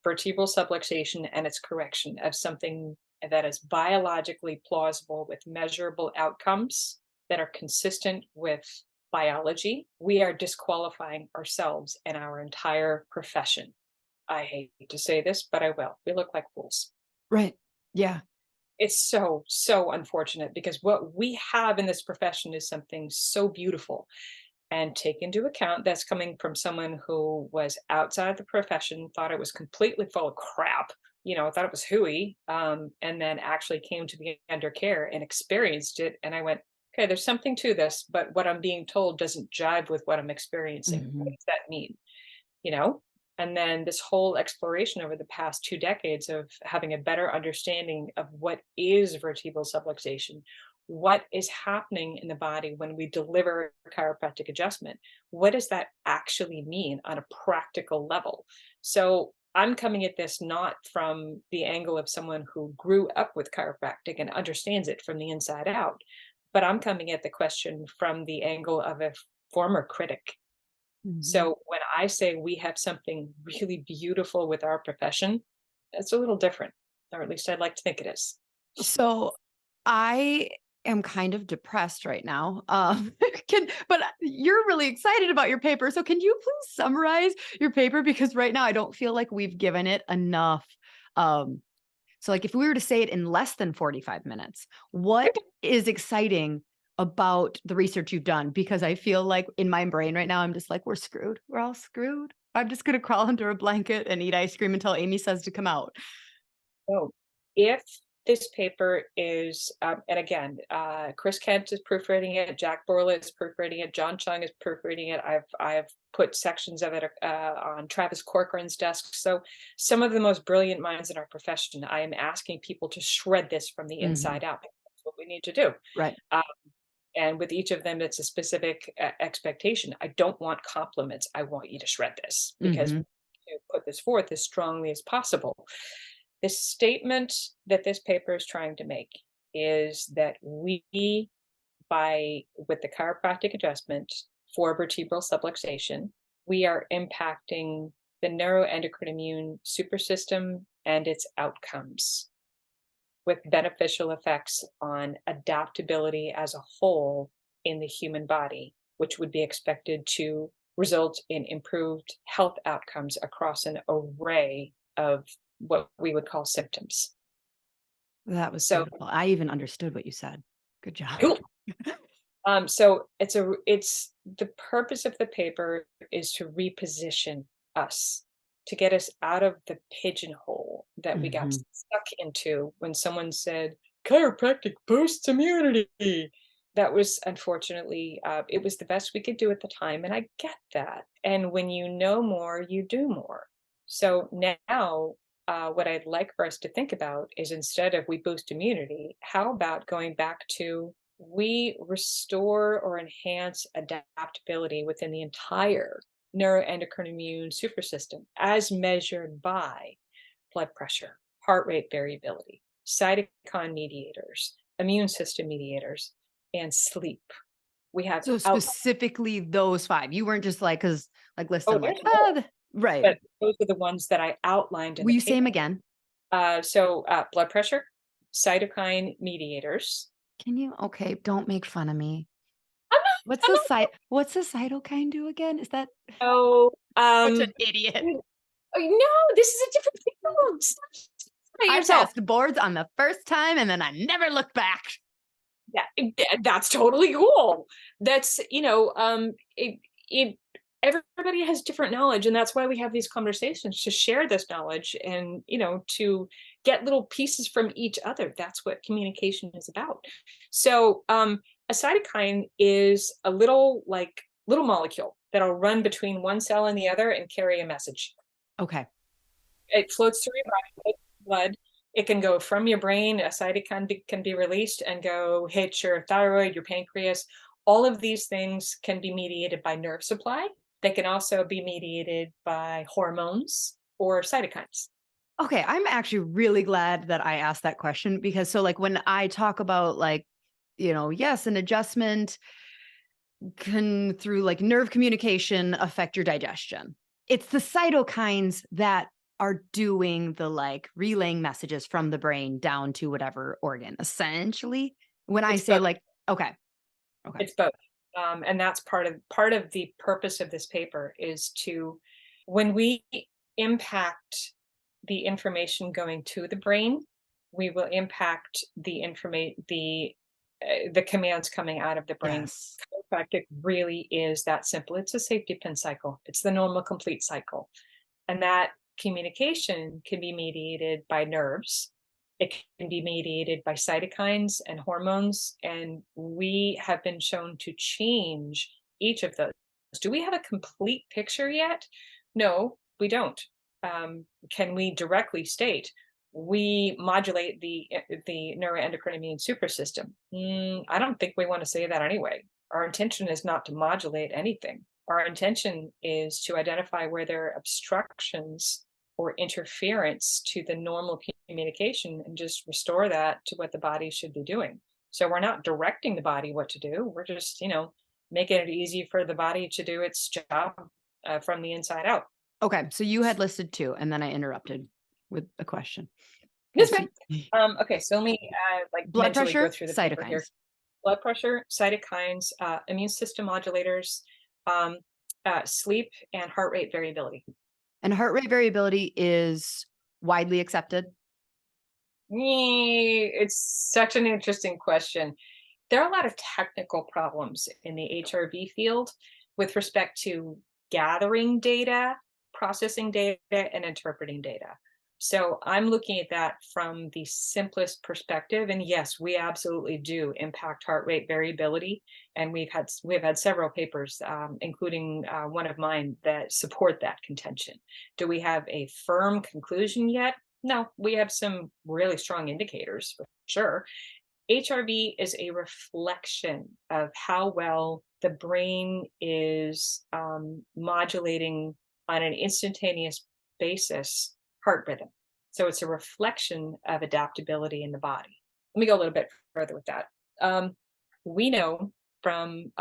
vertebral subluxation and its correction of something that is biologically plausible with measurable outcomes that are consistent with biology, we are disqualifying ourselves and our entire profession. I hate to say this, but I will. We look like fools. Right. Yeah. It's so, so unfortunate because what we have in this profession is something so beautiful. And take into account that's coming from someone who was outside the profession, thought it was completely full of crap, thought it was hooey, and then actually came to be under care and experienced it. And I went, okay, there's something to this, but what I'm being told doesn't jive with what I'm experiencing. What Mhm. does that mean? you know and then this whole exploration over the past 2 decades of having a better understanding of what is vertebral subluxation, what is happening in the body when we deliver chiropractic adjustment, what does that actually mean on a practical level? So I'm coming at this not from the angle of someone who grew up with chiropractic and understands it from the inside out, but I'm coming at the question from the angle of a former critic. Mhm. So when I say we have something really beautiful with our profession, it's a little different, or at least I'd like to think it is. So I am kind of depressed right now. But you're really excited about your paper. So can you please summarize your paper? Because right now I don't feel like we've given it enough. Um, so like if we were to say it in less than 45 minutes, what is exciting about the research you've done? Because I feel like in my brain right now, I'm just like, we're screwed. We're all screwed. I'm just going to crawl under a blanket and eat ice cream until Amy says to come out. Oh, if this paper is, and again, Chris Kent is proofreading it, Jack Borla is proofreading it, John Chung is proofreading it. I've put sections of it on Travis Corcoran's desk. So some of the most brilliant minds in our profession, I am asking people to shred this from the Mhm. inside out. That's what we need to do. Right. Um, and with each of them, it's a specific expectation. I don't want compliments. I want you to shred this because Mhm. to put this forth as strongly as possible. The statement that this paper is trying to make is that we, by with the chiropractic adjustment for vertebral subluxation, we are impacting the neuroendocrine immune supersystem and its outcomes with beneficial effects on adaptability as a whole in the human body, which would be expected to result in improved health outcomes across an array of what we would call symptoms. That was So beautiful. I even understood what you said. Good job. cool. So it's the purpose of the paper is to reposition us, to get us out of the pigeonhole that we got Mhm. stuck into when someone said chiropractic boosts immunity. That was unfortunately, it was the best we could do at the time, and I get that. And when you know more, you do more. So now, what I'd like for us to think about is instead of we boost immunity, how about going back to we restore or enhance adaptability within the entire neuroendocrine immune supersystem as measured by blood pressure, heart rate variability, cytokine mediators, immune system mediators, and sleep. We have So out. specifically those 5. You weren't just like, cause like Oh, listen, like, there's more, right. but those are the ones that I outlined in Will the you say them paper. again? Blood pressure, cytokine mediators. Can you? Okay, don't make fun of me. I'm not. I'm not. What's a cytokine do again? Is that So, such an idiot? oh, no, this is a different field. Stop I yourself. passed boards on the first time and then I never looked back. Yeah, that's totally cool. That's, it everybody has different knowledge, and that's why we have these conversations to share this knowledge and, to get little pieces from each other. That's what communication is about. So, a cytokine is a little molecule that'll run between one cell and the other and carry a message. Okay. It floats through your body, blood. It can go from your brain, a cytokine can be released and go hit your thyroid, your pancreas. All of these things can be mediated by nerve supply. They can also be mediated by hormones or cytokines. Okay, I'm actually really glad that I asked that question because so like when I talk about like, yes, an adjustment can through like nerve communication affect your digestion. It's the cytokines that are doing the like relaying messages from the brain down to whatever organ. Essentially, when I It's say both. like, okay, okay. It's both. And that's part of the purpose of this paper is to, when we impact the information going to the brain, we will impact the commands coming out of the brain. Yes. Chiropractic really is that simple. It's a safety pin cycle. It's the normal complete cycle. And that communication can be mediated by nerves. It can be mediated by cytokines and hormones. And we have been shown to change each of those. Do we have a complete picture yet? No, we don't. Can we directly state we modulate the neuroendocrine immune supersystem? I don't think we want to say that anyway. Our intention is not to modulate anything. Our intention is to identify where there are obstructions or interference to the normal communication and just restore that to what the body should be doing. So we're not directing the body what to do. We're just, making it easy for the body to do its job from the inside out. Okay. So you had listed 2, and then I interrupted with a question. Okay. That's So okay. Okay, so let me like blood mentally go pressure, through the paper here. cytokines. blood pressure, cytokines, immune system modulators, um, sleep, and heart rate variability. And heart rate variability is widely accepted. It's such an interesting question. There are a lot of technical problems in the HRV field with respect to gathering data, processing data, and interpreting data. So I'm looking at that from the simplest perspective. And yes, we absolutely do impact heart rate variability. And we've had several papers, including one of mine, that support that contention. Do we have a firm conclusion yet? No, we have some really strong indicators for sure. HRV is a reflection of how well the brain is modulating on an instantaneous basis heart rhythm. So it's a reflection of adaptability in the body. Let me go a little bit further with that. We know from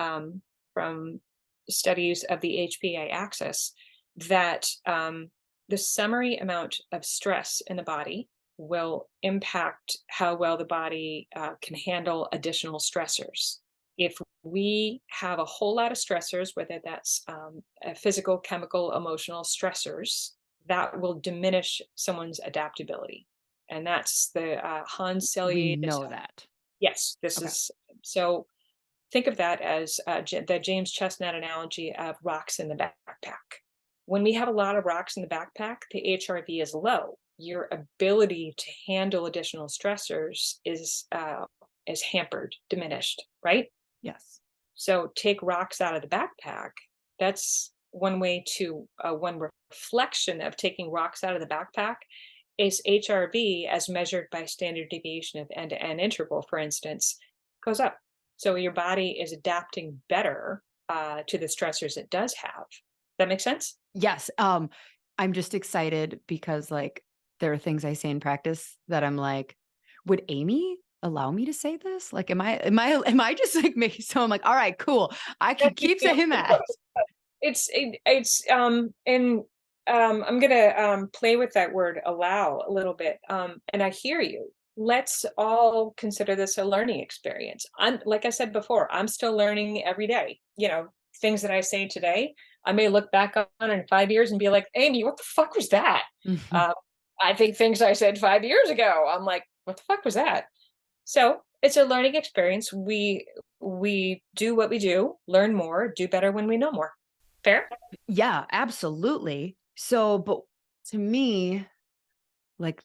studies of the HPA axis that the summary amount of stress in the body will impact how well the body can handle additional stressors. If we have a whole lot of stressors, whether that's physical, chemical, emotional stressors, that will diminish someone's adaptability. And that's the Hans We Selye's. know that. Yes, this Okay. is so. Think of that as the James Chestnut analogy of rocks in the backpack. When we have a lot of rocks in the backpack, the HRV is low. Your ability to handle additional stressors is hampered, diminished, right? Yes. So take rocks out of the backpack. That's one way to one reflection of taking rocks out of the backpack is HRV as measured by standard deviation of end-to-end interval, for instance, goes up. So your body is adapting better to the stressors it does have. That makes sense? Yes. I'm just excited because like there are things I say in practice that I'm like, would Amy allow me to say this? Like, am I just like making so I'm like, all right, cool. I can That's keep saying that. and I'm gonna play with that word allow a little bit. And I hear you. Let's all consider this a learning experience. I'm like I said before, I'm still learning every day. Things that I say today, I may look back on in 5 years and be like, Amy, what the fuck was that? Mhm. Uh, I think things I said 5 years ago, I'm like, what the fuck was that? So it's a learning experience. We do what we do, learn more, do better when we know more. Fair? Yeah, absolutely. So, but to me, like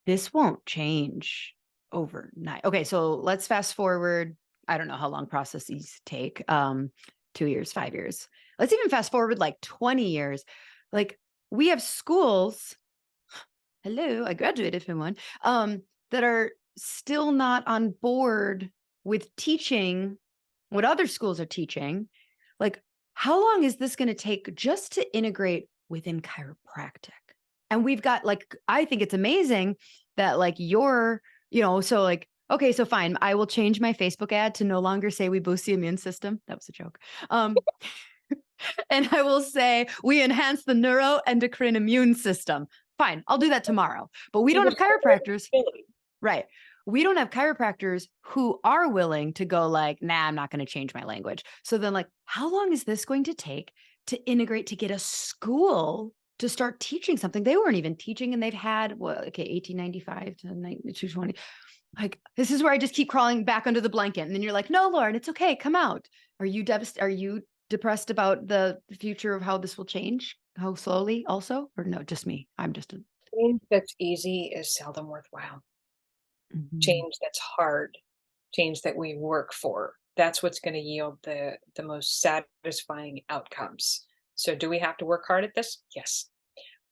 this won't change overnight. Okay, so let's fast forward. I don't know how long processes take. 2 years, 5 years. Let's even fast forward like 20 years. Like we have schools. Hello, I graduated from one. That are still not on board with teaching what other schools are teaching. Like, how long is this going to take just to integrate within chiropractic? And we've got like, I think it's amazing that like so like, okay, so fine. I will change my Facebook ad to no longer say we boost the immune system. That was a joke. And I will say we enhance the neuroendocrine immune system. Fine, I'll do that tomorrow. But we don't Even have chiropractors, ability. right? We don't have chiropractors who are willing to go like, nah, I'm not going to change my language. So then, like, how long is this going to take to integrate to get a school to start teaching something they weren't even teaching? And they've had, 1895 to 220. Like, this is where I just keep crawling back under the blanket. And then you're like, no, Lauren, it's okay. Come out. Are you depressed about the future of how this will change? How slowly also? Or no, just me. I'm just a Change that's easy is seldom worthwhile. Mhm. Change that's hard, change that we work for. That's what's going to yield the most satisfying outcomes. So do we have to work hard at this? Yes.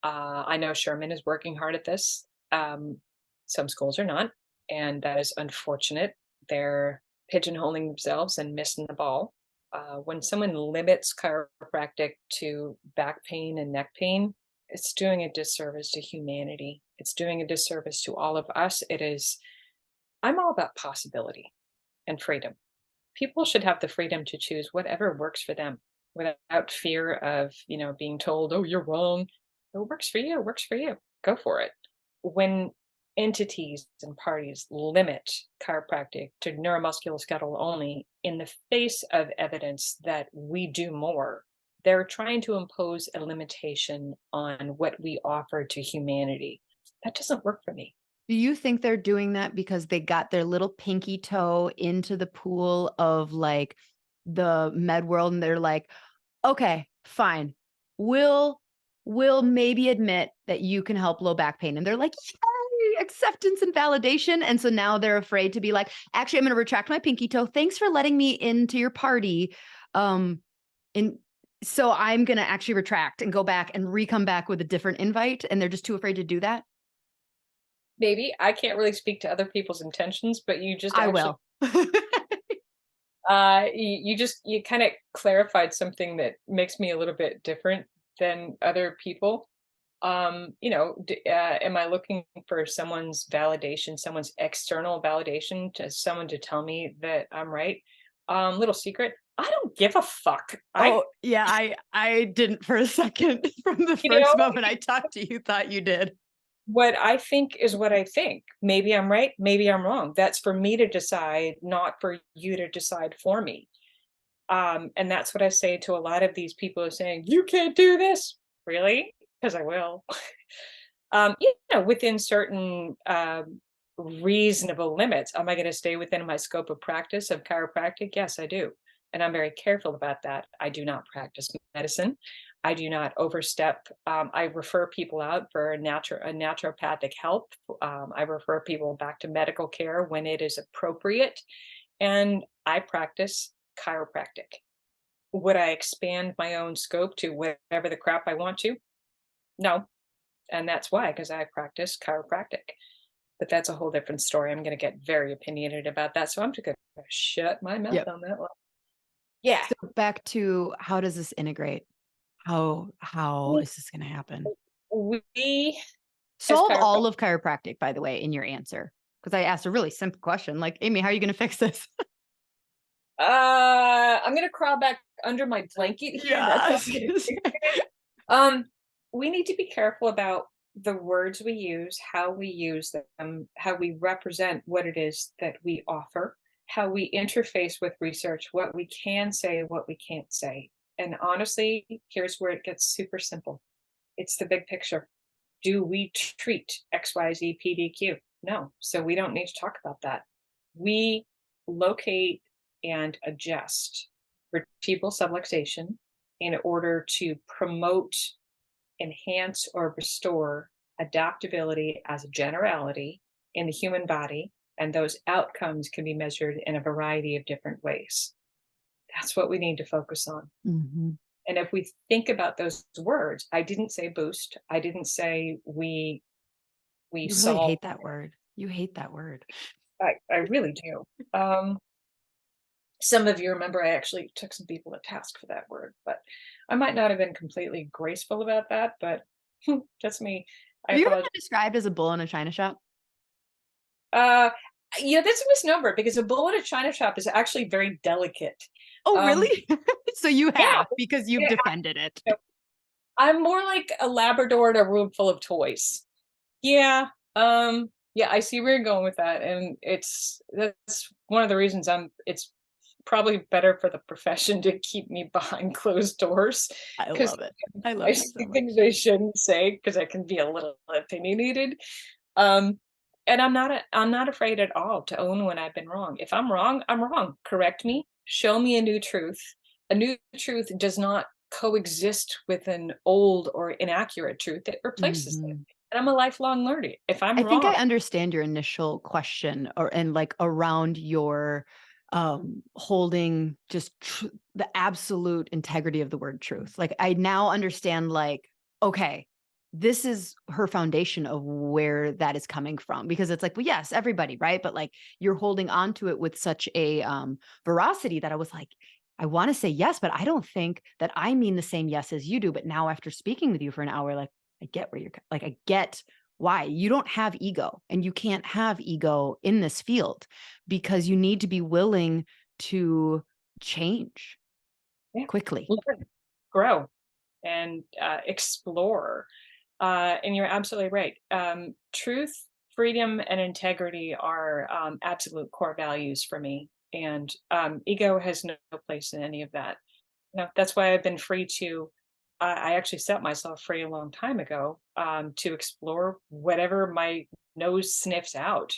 I know Sherman is working hard at this. Some schools are not, and that is unfortunate. They're pigeonholing themselves and missing the ball. When someone limits chiropractic to back pain and neck pain, it's doing a disservice to humanity. It's doing a disservice to all of us. I'm all about possibility and freedom. People should have the freedom to choose whatever works for them without fear of, being told, oh, you're wrong. It works for you, it works for you. Go for it. When entities and parties limit chiropractic to neuromusculoskeletal only in the face of evidence that we do more. They're trying to impose a limitation on what we offer to humanity. That doesn't work for me. Do you think they're doing that because they got their little pinky toe into the pool of like the med world and they're like, okay, fine. We'll maybe admit that you can help low back pain. And they're like, yay, acceptance and validation. And so now they're afraid to be like, actually, I'm going to retract my pinky toe. Thanks for letting me into your party. And so I'm going to actually retract and go back and come back with a different invite. And they're just too afraid to do that. Maybe I can't really speak to other people's intentions, but you just I actually will. you kind of clarified something that makes me a little bit different than other people. Am I looking for someone's validation, someone's external validation, to someone to tell me that I'm right? Little secret, I don't give a fuck. Oh, yeah, I didn't for a second. From the You know, first moment I talked to you, thought you did. what I think is what I think. Maybe I'm right, maybe I'm wrong. That's for me to decide, not for you to decide for me. And that's what I say to a lot of these people who are saying, you can't do this. Really? Because I will. Within certain reasonable limits. Am I going to stay within my scope of practice of chiropractic? Yes, I do. And I'm very careful about that. I do not practice medicine. I do not overstep. I refer people out for a naturopathic help. I refer people back to medical care when it is appropriate. And I practice chiropractic. Would I expand my own scope to whatever the crap I want to? No. And that's why, because I practice chiropractic. But that's a whole different story. I'm going to get very opinionated about that. So I'm just going to shut my mouth Yep. on that one. Yeah. So back to, how does this integrate? How We, is this going to happen? we as Solve chiropractors, all of chiropractic, by the way, in your answer. Because I asked a really simple question, like, Amy, how are you going to fix this? I'm going to crawl back under my blanket here. That's Yeah. not going to fix it. Um, we need to be careful about the words we use, how we use them, how we represent what it is that we offer, how we interface with research, what we can say, what we can't say. And honestly, here's where it gets super simple. It's the big picture. Do we treat XYZ PDQ? No. So we don't need to talk about that. We locate and adjust vertebral subluxation in order to promote, enhance, or restore adaptability as a generality in the human body. And those outcomes can be measured in a variety of different ways. That's what we need to focus on. Mm-hmm. And if we think about those words, I didn't say boost. I didn't say we You really solve. hate that word. You hate that word. I really do. Some of you remember I actually took some people to task for that word, but I might not have been completely graceful about that, but that's me. I Have you ever apologize. been described as a bull in a china shop? Uh, that's a misnomer because a bull in a china shop is actually very delicate. Oh, Um, really? So you yeah, have, because you've yeah, defended it. I'm more like a Labrador in a room full of toys. Yeah, yeah, I see where you're going with that, and that's one of the reasons it's probably better for the profession to keep me behind closed doors I because love it. I I love it so say much. things I shouldn't say because I can be a little opinionated. Um, and I'm not afraid at all to own when I've been wrong. If I'm wrong, I'm wrong. Correct me. Show me a new truth. A new truth does not coexist with an old or inaccurate truth. It replaces it. Mhm. And I'm a lifelong learner. If I'm I think wrong, I understand your initial question, and like around your holding just the absolute integrity of the word truth. Like I now understand, like, okay, this is her foundation of where that is coming from, because it's like, well, yes, everybody, right? But like you're holding on to it with such a veracity that I was like, I want to say yes, but I don't think that I mean the same yes as you do. But now after speaking with you for an hour, like I get where you're like, I get why you don't have ego, and you can't have ego in this field, because you need to be willing to change yeah, quickly. learn, grow, and explore. And you're absolutely right. Truth freedom and integrity are absolute core values for me. And ego has no place in any of that. That's why I've been free to, I actually set myself free a long time ago to explore whatever my nose sniffs out.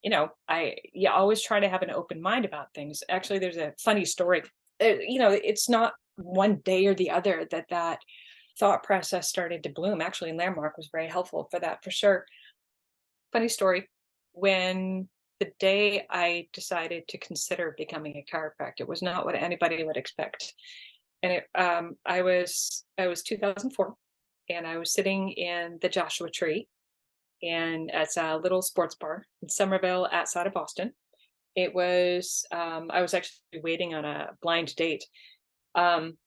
You always try to have an open mind about things. Actually, there's a funny story. It's not one day or the other that thought process started to bloom. Actually, Landmark was very helpful for that, for sure. Funny story. When the day I decided to consider becoming a chiropractor was not what anybody would expect. And I was 2004, and I was sitting in the Joshua Tree, and it's a little sports bar in Somerville outside of Boston. I was actually waiting on a blind date. Um,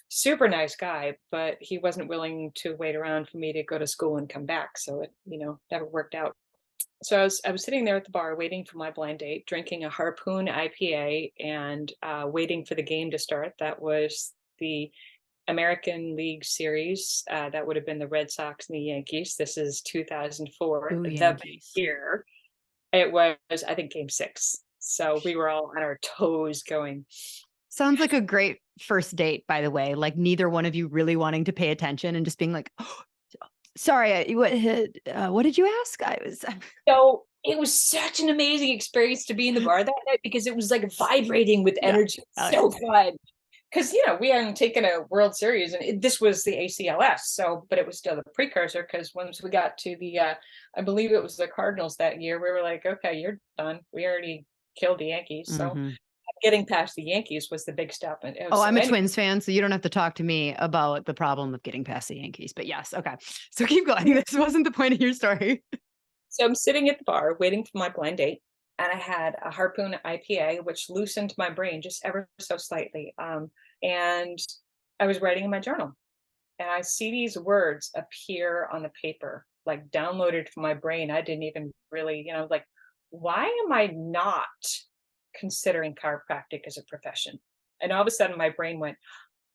Super nice guy, but he wasn't willing to wait around for me to go to school and come back. So it, never worked out. So I was sitting there at the bar waiting for my blind date, drinking a Harpoon IPA and waiting for the game to start. That was the American League Series. That would have been the Red Sox and the Yankees. This is 2004, Ooh, the big Yankees. year. It was, I think, game six. So we were all on our toes going. Sounds like a great first date, by the way. Like neither one of you really wanting to pay attention and just being like, oh, sorry, what did you ask? So it was such an amazing experience to be in the bar that night because it was like vibrating with Yeah. energy. Oh, yeah. So fun. Because we hadn't taken a World Series, and this was the ACLS. So, but it was still the precursor. Because once we got to the, I believe it was the Cardinals that year, we were like, okay, you're done. We already killed the Yankees. So, Mhm. getting past the Yankees was the big step. And Oh, so I'm a Twins fan, so you don't have to talk to me about the problem of getting past the Yankees. But yes, okay. So keep going. This wasn't the point of your story. So I'm sitting at the bar waiting for my blind date, and I had a Harpoon IPA, which loosened my brain just ever so slightly. And I was writing in my journal, and I see these words appear on the paper, like downloaded from my brain. I didn't even really, like, why am I not considering chiropractic as a profession? And all of a sudden, my brain went,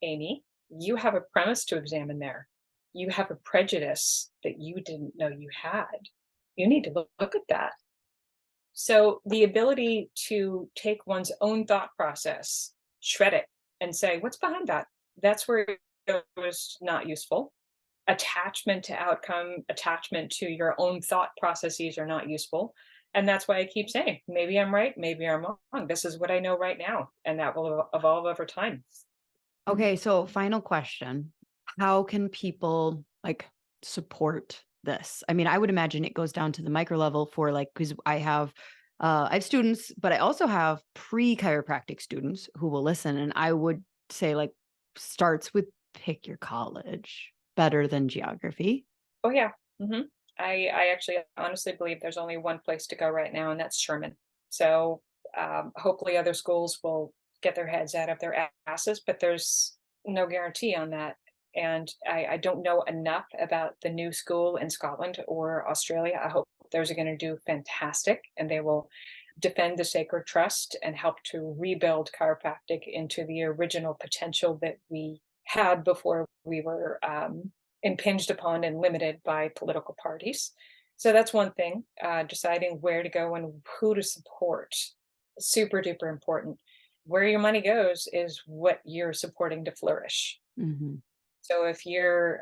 Amy, you have a premise to examine there. You have a prejudice that you didn't know you had. You need to look at that. So the ability to take one's own thought process, shred it, and say, what's behind that? That's where it was not useful. Attachment to outcome, attachment to your own thought processes are not useful. And that's why I keep saying, maybe I'm right, maybe I'm wrong. This is what I know right now. And that will evolve over time. Okay, so final question. How can people like support this? I mean, I would imagine it goes down to the micro level for like, because I have students, but I also have pre-chiropractic students who will listen. And I would say like starts with pick your college better than geography. Oh, yeah. hmm I actually honestly believe there's only one place to go right now, and that's Sherman. So hopefully other schools will get their heads out of their asses, but there's no guarantee on that. And I don't know enough about the new school in Scotland or Australia. I hope those are going to do fantastic, and they will defend the sacred trust and help to rebuild chiropractic into the original potential that we had before we were impinged upon and limited by political parties. So that's one thing. Deciding where to go and who to support, super duper important. Where your money goes is what you're supporting to flourish. Mm-hmm. So if you're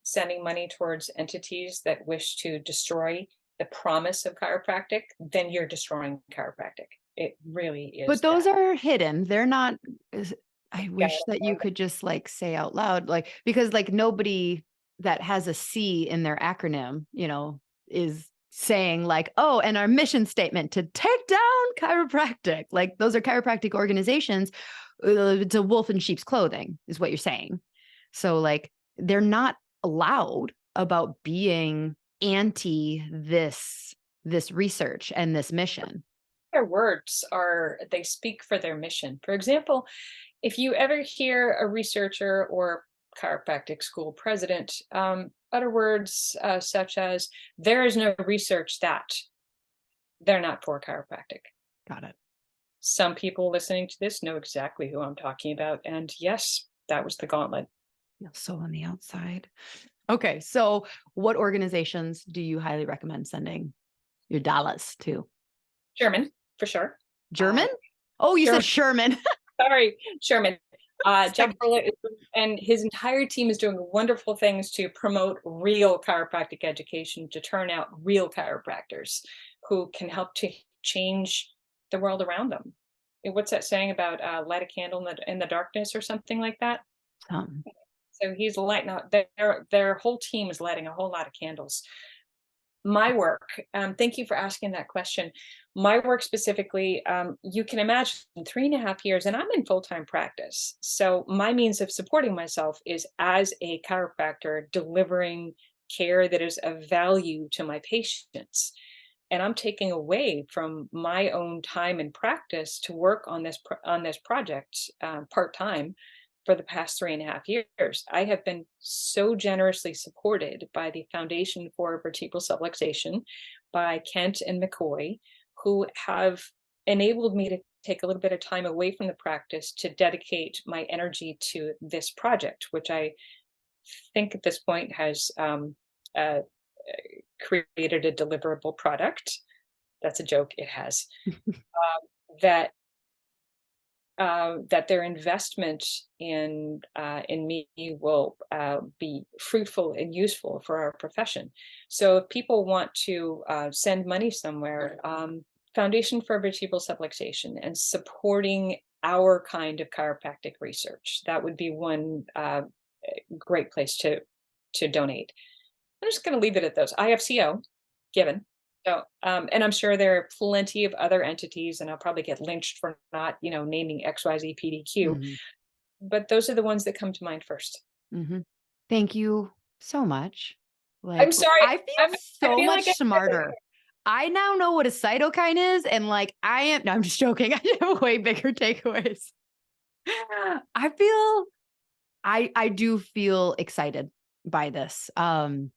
sending money towards entities that wish to destroy the promise of chiropractic, then you're destroying chiropractic. It really But is those that. are hidden. They're not. I Yeah. wish that you could just like say out loud, like, because like nobody that has a C in their acronym, is saying like, oh, and our mission statement to take down chiropractic. Like those are chiropractic organizations. It's a wolf in sheep's clothing, is what you're saying. So like they're not loud about being anti this research and this mission. Their words are, they speak for their mission. For example, if you ever hear a researcher or chiropractic school president utter words such as, there is no research that, they're not for chiropractic. Got it. Some people listening to this know exactly who I'm talking about. And yes, that was the gauntlet. Feel so on the outside. Okay. So what organizations do you highly recommend sending your dollars to? Sherman, for sure. German? Oh, you Sherman, said Sherman. sorry, Sherman. Jeff Like, Burlett and his entire team is doing wonderful things to promote real chiropractic education, to turn out real chiropractors who can help to change the world around them. What's that saying about light a candle in the darkness or something like that? So he's lighting out their whole team is lighting a whole lot of candles. My work, thank you for asking that question. My work specifically, you can imagine 3.5 years, and I'm in full-time practice. So my means of supporting myself is as a chiropractor delivering care that is of value to my patients. And I'm taking away from my own time and practice to work on this project part-time for the past 3.5 years. I have been so generously supported by the Foundation for Vertebral Subluxation, by Kent and McCoy, who have enabled me to take a little bit of time away from the practice to dedicate my energy to this project, which I think at this point has uh, created a deliverable product. That's a joke. It has. That that their investment in me will be fruitful and useful for our profession. So if people want to send money somewhere, Foundation for Vertebral Subluxation and supporting our kind of chiropractic research, that would be one great place to donate. I'm just going to leave it at those. IFCO, given. So, and I'm sure there are plenty of other entities, and I'll probably get lynched for not, naming XYZ PDQ, Mhm. but those are the ones that come to mind first. Mhm. Thank you so much. I'm Like, sorry. I feel I so feel like much smarter. I now know what a cytokine is, and like I am. No, I'm just joking. I have way bigger takeaways. I feel I do feel excited by this. then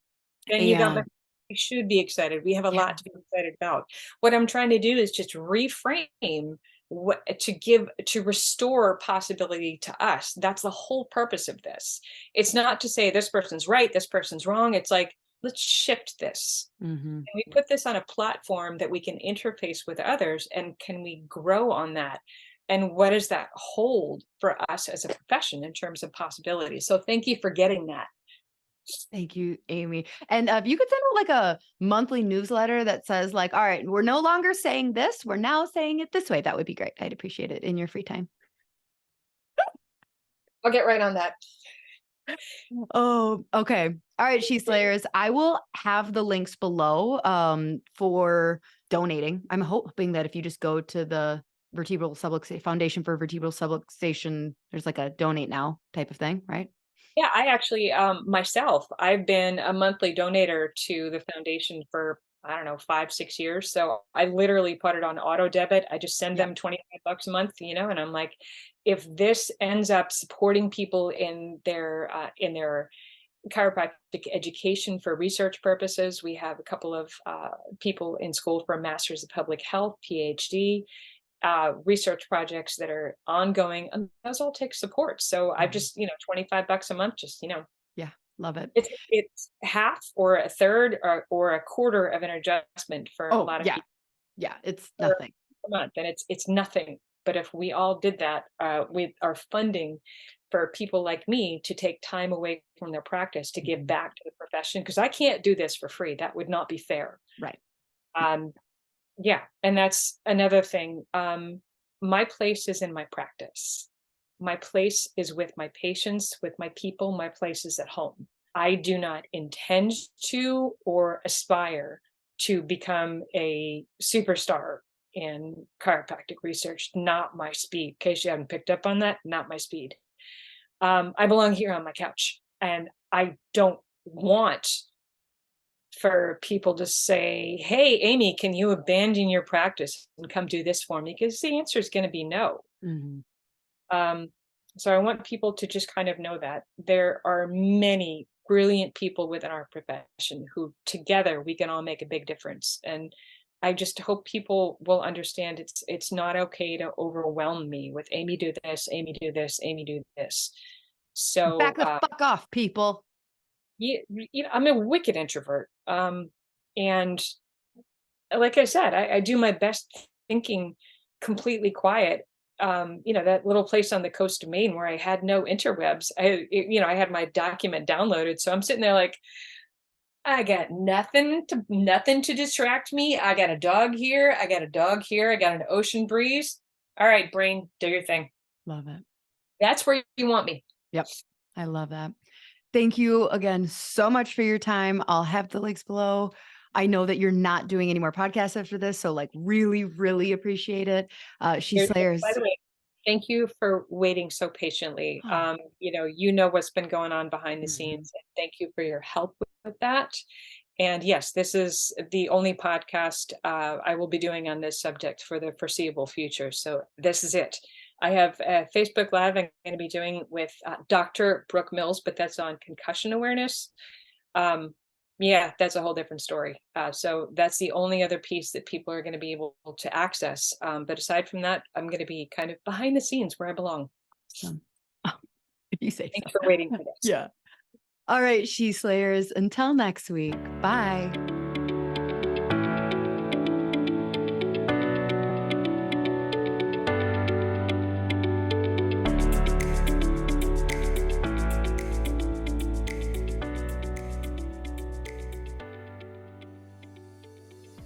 you got my. And You should be excited. We have a yeah. lot to be excited about. What I'm trying to do is just reframe what to restore possibility to us. That's the whole purpose of this. It's not to say this person's right, this person's wrong. It's like, let's shift this. Mhm. Can we put this on a platform that we can interface with others, and can we grow on that? And what does that hold for us as a profession in terms of possibilities? So thank you for getting that. Thank you, Amy. And if you could send out like a monthly newsletter that says like, all right, we're no longer saying this, we're now saying it this way. That would be great. I'd appreciate it in your free time. I'll get right on that. Oh, okay. All right, She Slayers. I will have the links below for donating. I'm hoping that if you just go to the Vertebral Subluxation Foundation for Vertebral Subluxation, there's like a donate now type of thing, right? Yeah, I actually myself, I've been a monthly donator to the foundation for, I don't know, 5, 6 years. So I literally put it on auto debit. I just send Yeah. them $25 a month, and I'm like, if this ends up supporting people in their chiropractic education for research purposes. We have a couple of people in school for a master's of public health, PhD, research projects that are ongoing, and those all take support. So I've Mhm. just, $25 a month, just, Yeah. Love it. it's half or a third or a quarter of an adjustment for a Oh, lot of yeah. people Yeah. It's per nothing. month, and it's nothing. But if we all did that with our funding for people like me to take time away from their practice to give Mhm. back to the profession, because I can't do this for free. That would not be fair. Right. Um, yeah, and that's another thing. My place is in my practice. My place is with my patients, with my people. My place is at home. I do not intend to or aspire to become a superstar in chiropractic research. Not my speed. In case you haven't picked up on that, not my speed. I belong here on my couch, and I don't want for people to say, "Hey, Amy, can you abandon your practice and come do this for me?" Because the answer is going to be no. Mhm. Um, so I want people to just kind of know that there are many brilliant people within our profession who together we can all make a big difference. And I just hope people will understand it's not okay to overwhelm me with Amy do this, Amy do this, Amy do this. Back So the fuck off, people. I'm a wicked introvert. And like I said, I do my best thinking completely quiet. That little place on the coast of Maine where I had no interwebs. I had my document downloaded. So I'm sitting there like, I got nothing to distract me. I got a dog here. I got a dog here. I got an ocean breeze. All right, brain, do your thing. Love it. That's where you want me. Yep. I love that. Thank you again so much for your time. I'll have the links below. I know that you're not doing any more podcasts after this, so like really, really appreciate it. She By Slayers. the way, thank you for waiting so patiently. Oh, What's been going on behind the mhm. scenes. And thank you for your help with that. And yes, this is the only podcast I will be doing on this subject for the foreseeable future. So this is it. I have a Facebook Live I'm going to be doing with Dr. Brooke Mills, but that's on concussion awareness. Um, yeah, that's a whole different story. So that's the only other piece that people are going to be able to access. But aside from that, I'm going to be kind of behind the scenes where I belong. Awesome. Oh, if you say Thanks so. for waiting for this. Yeah. All right, She Slayers. Until next week. Bye.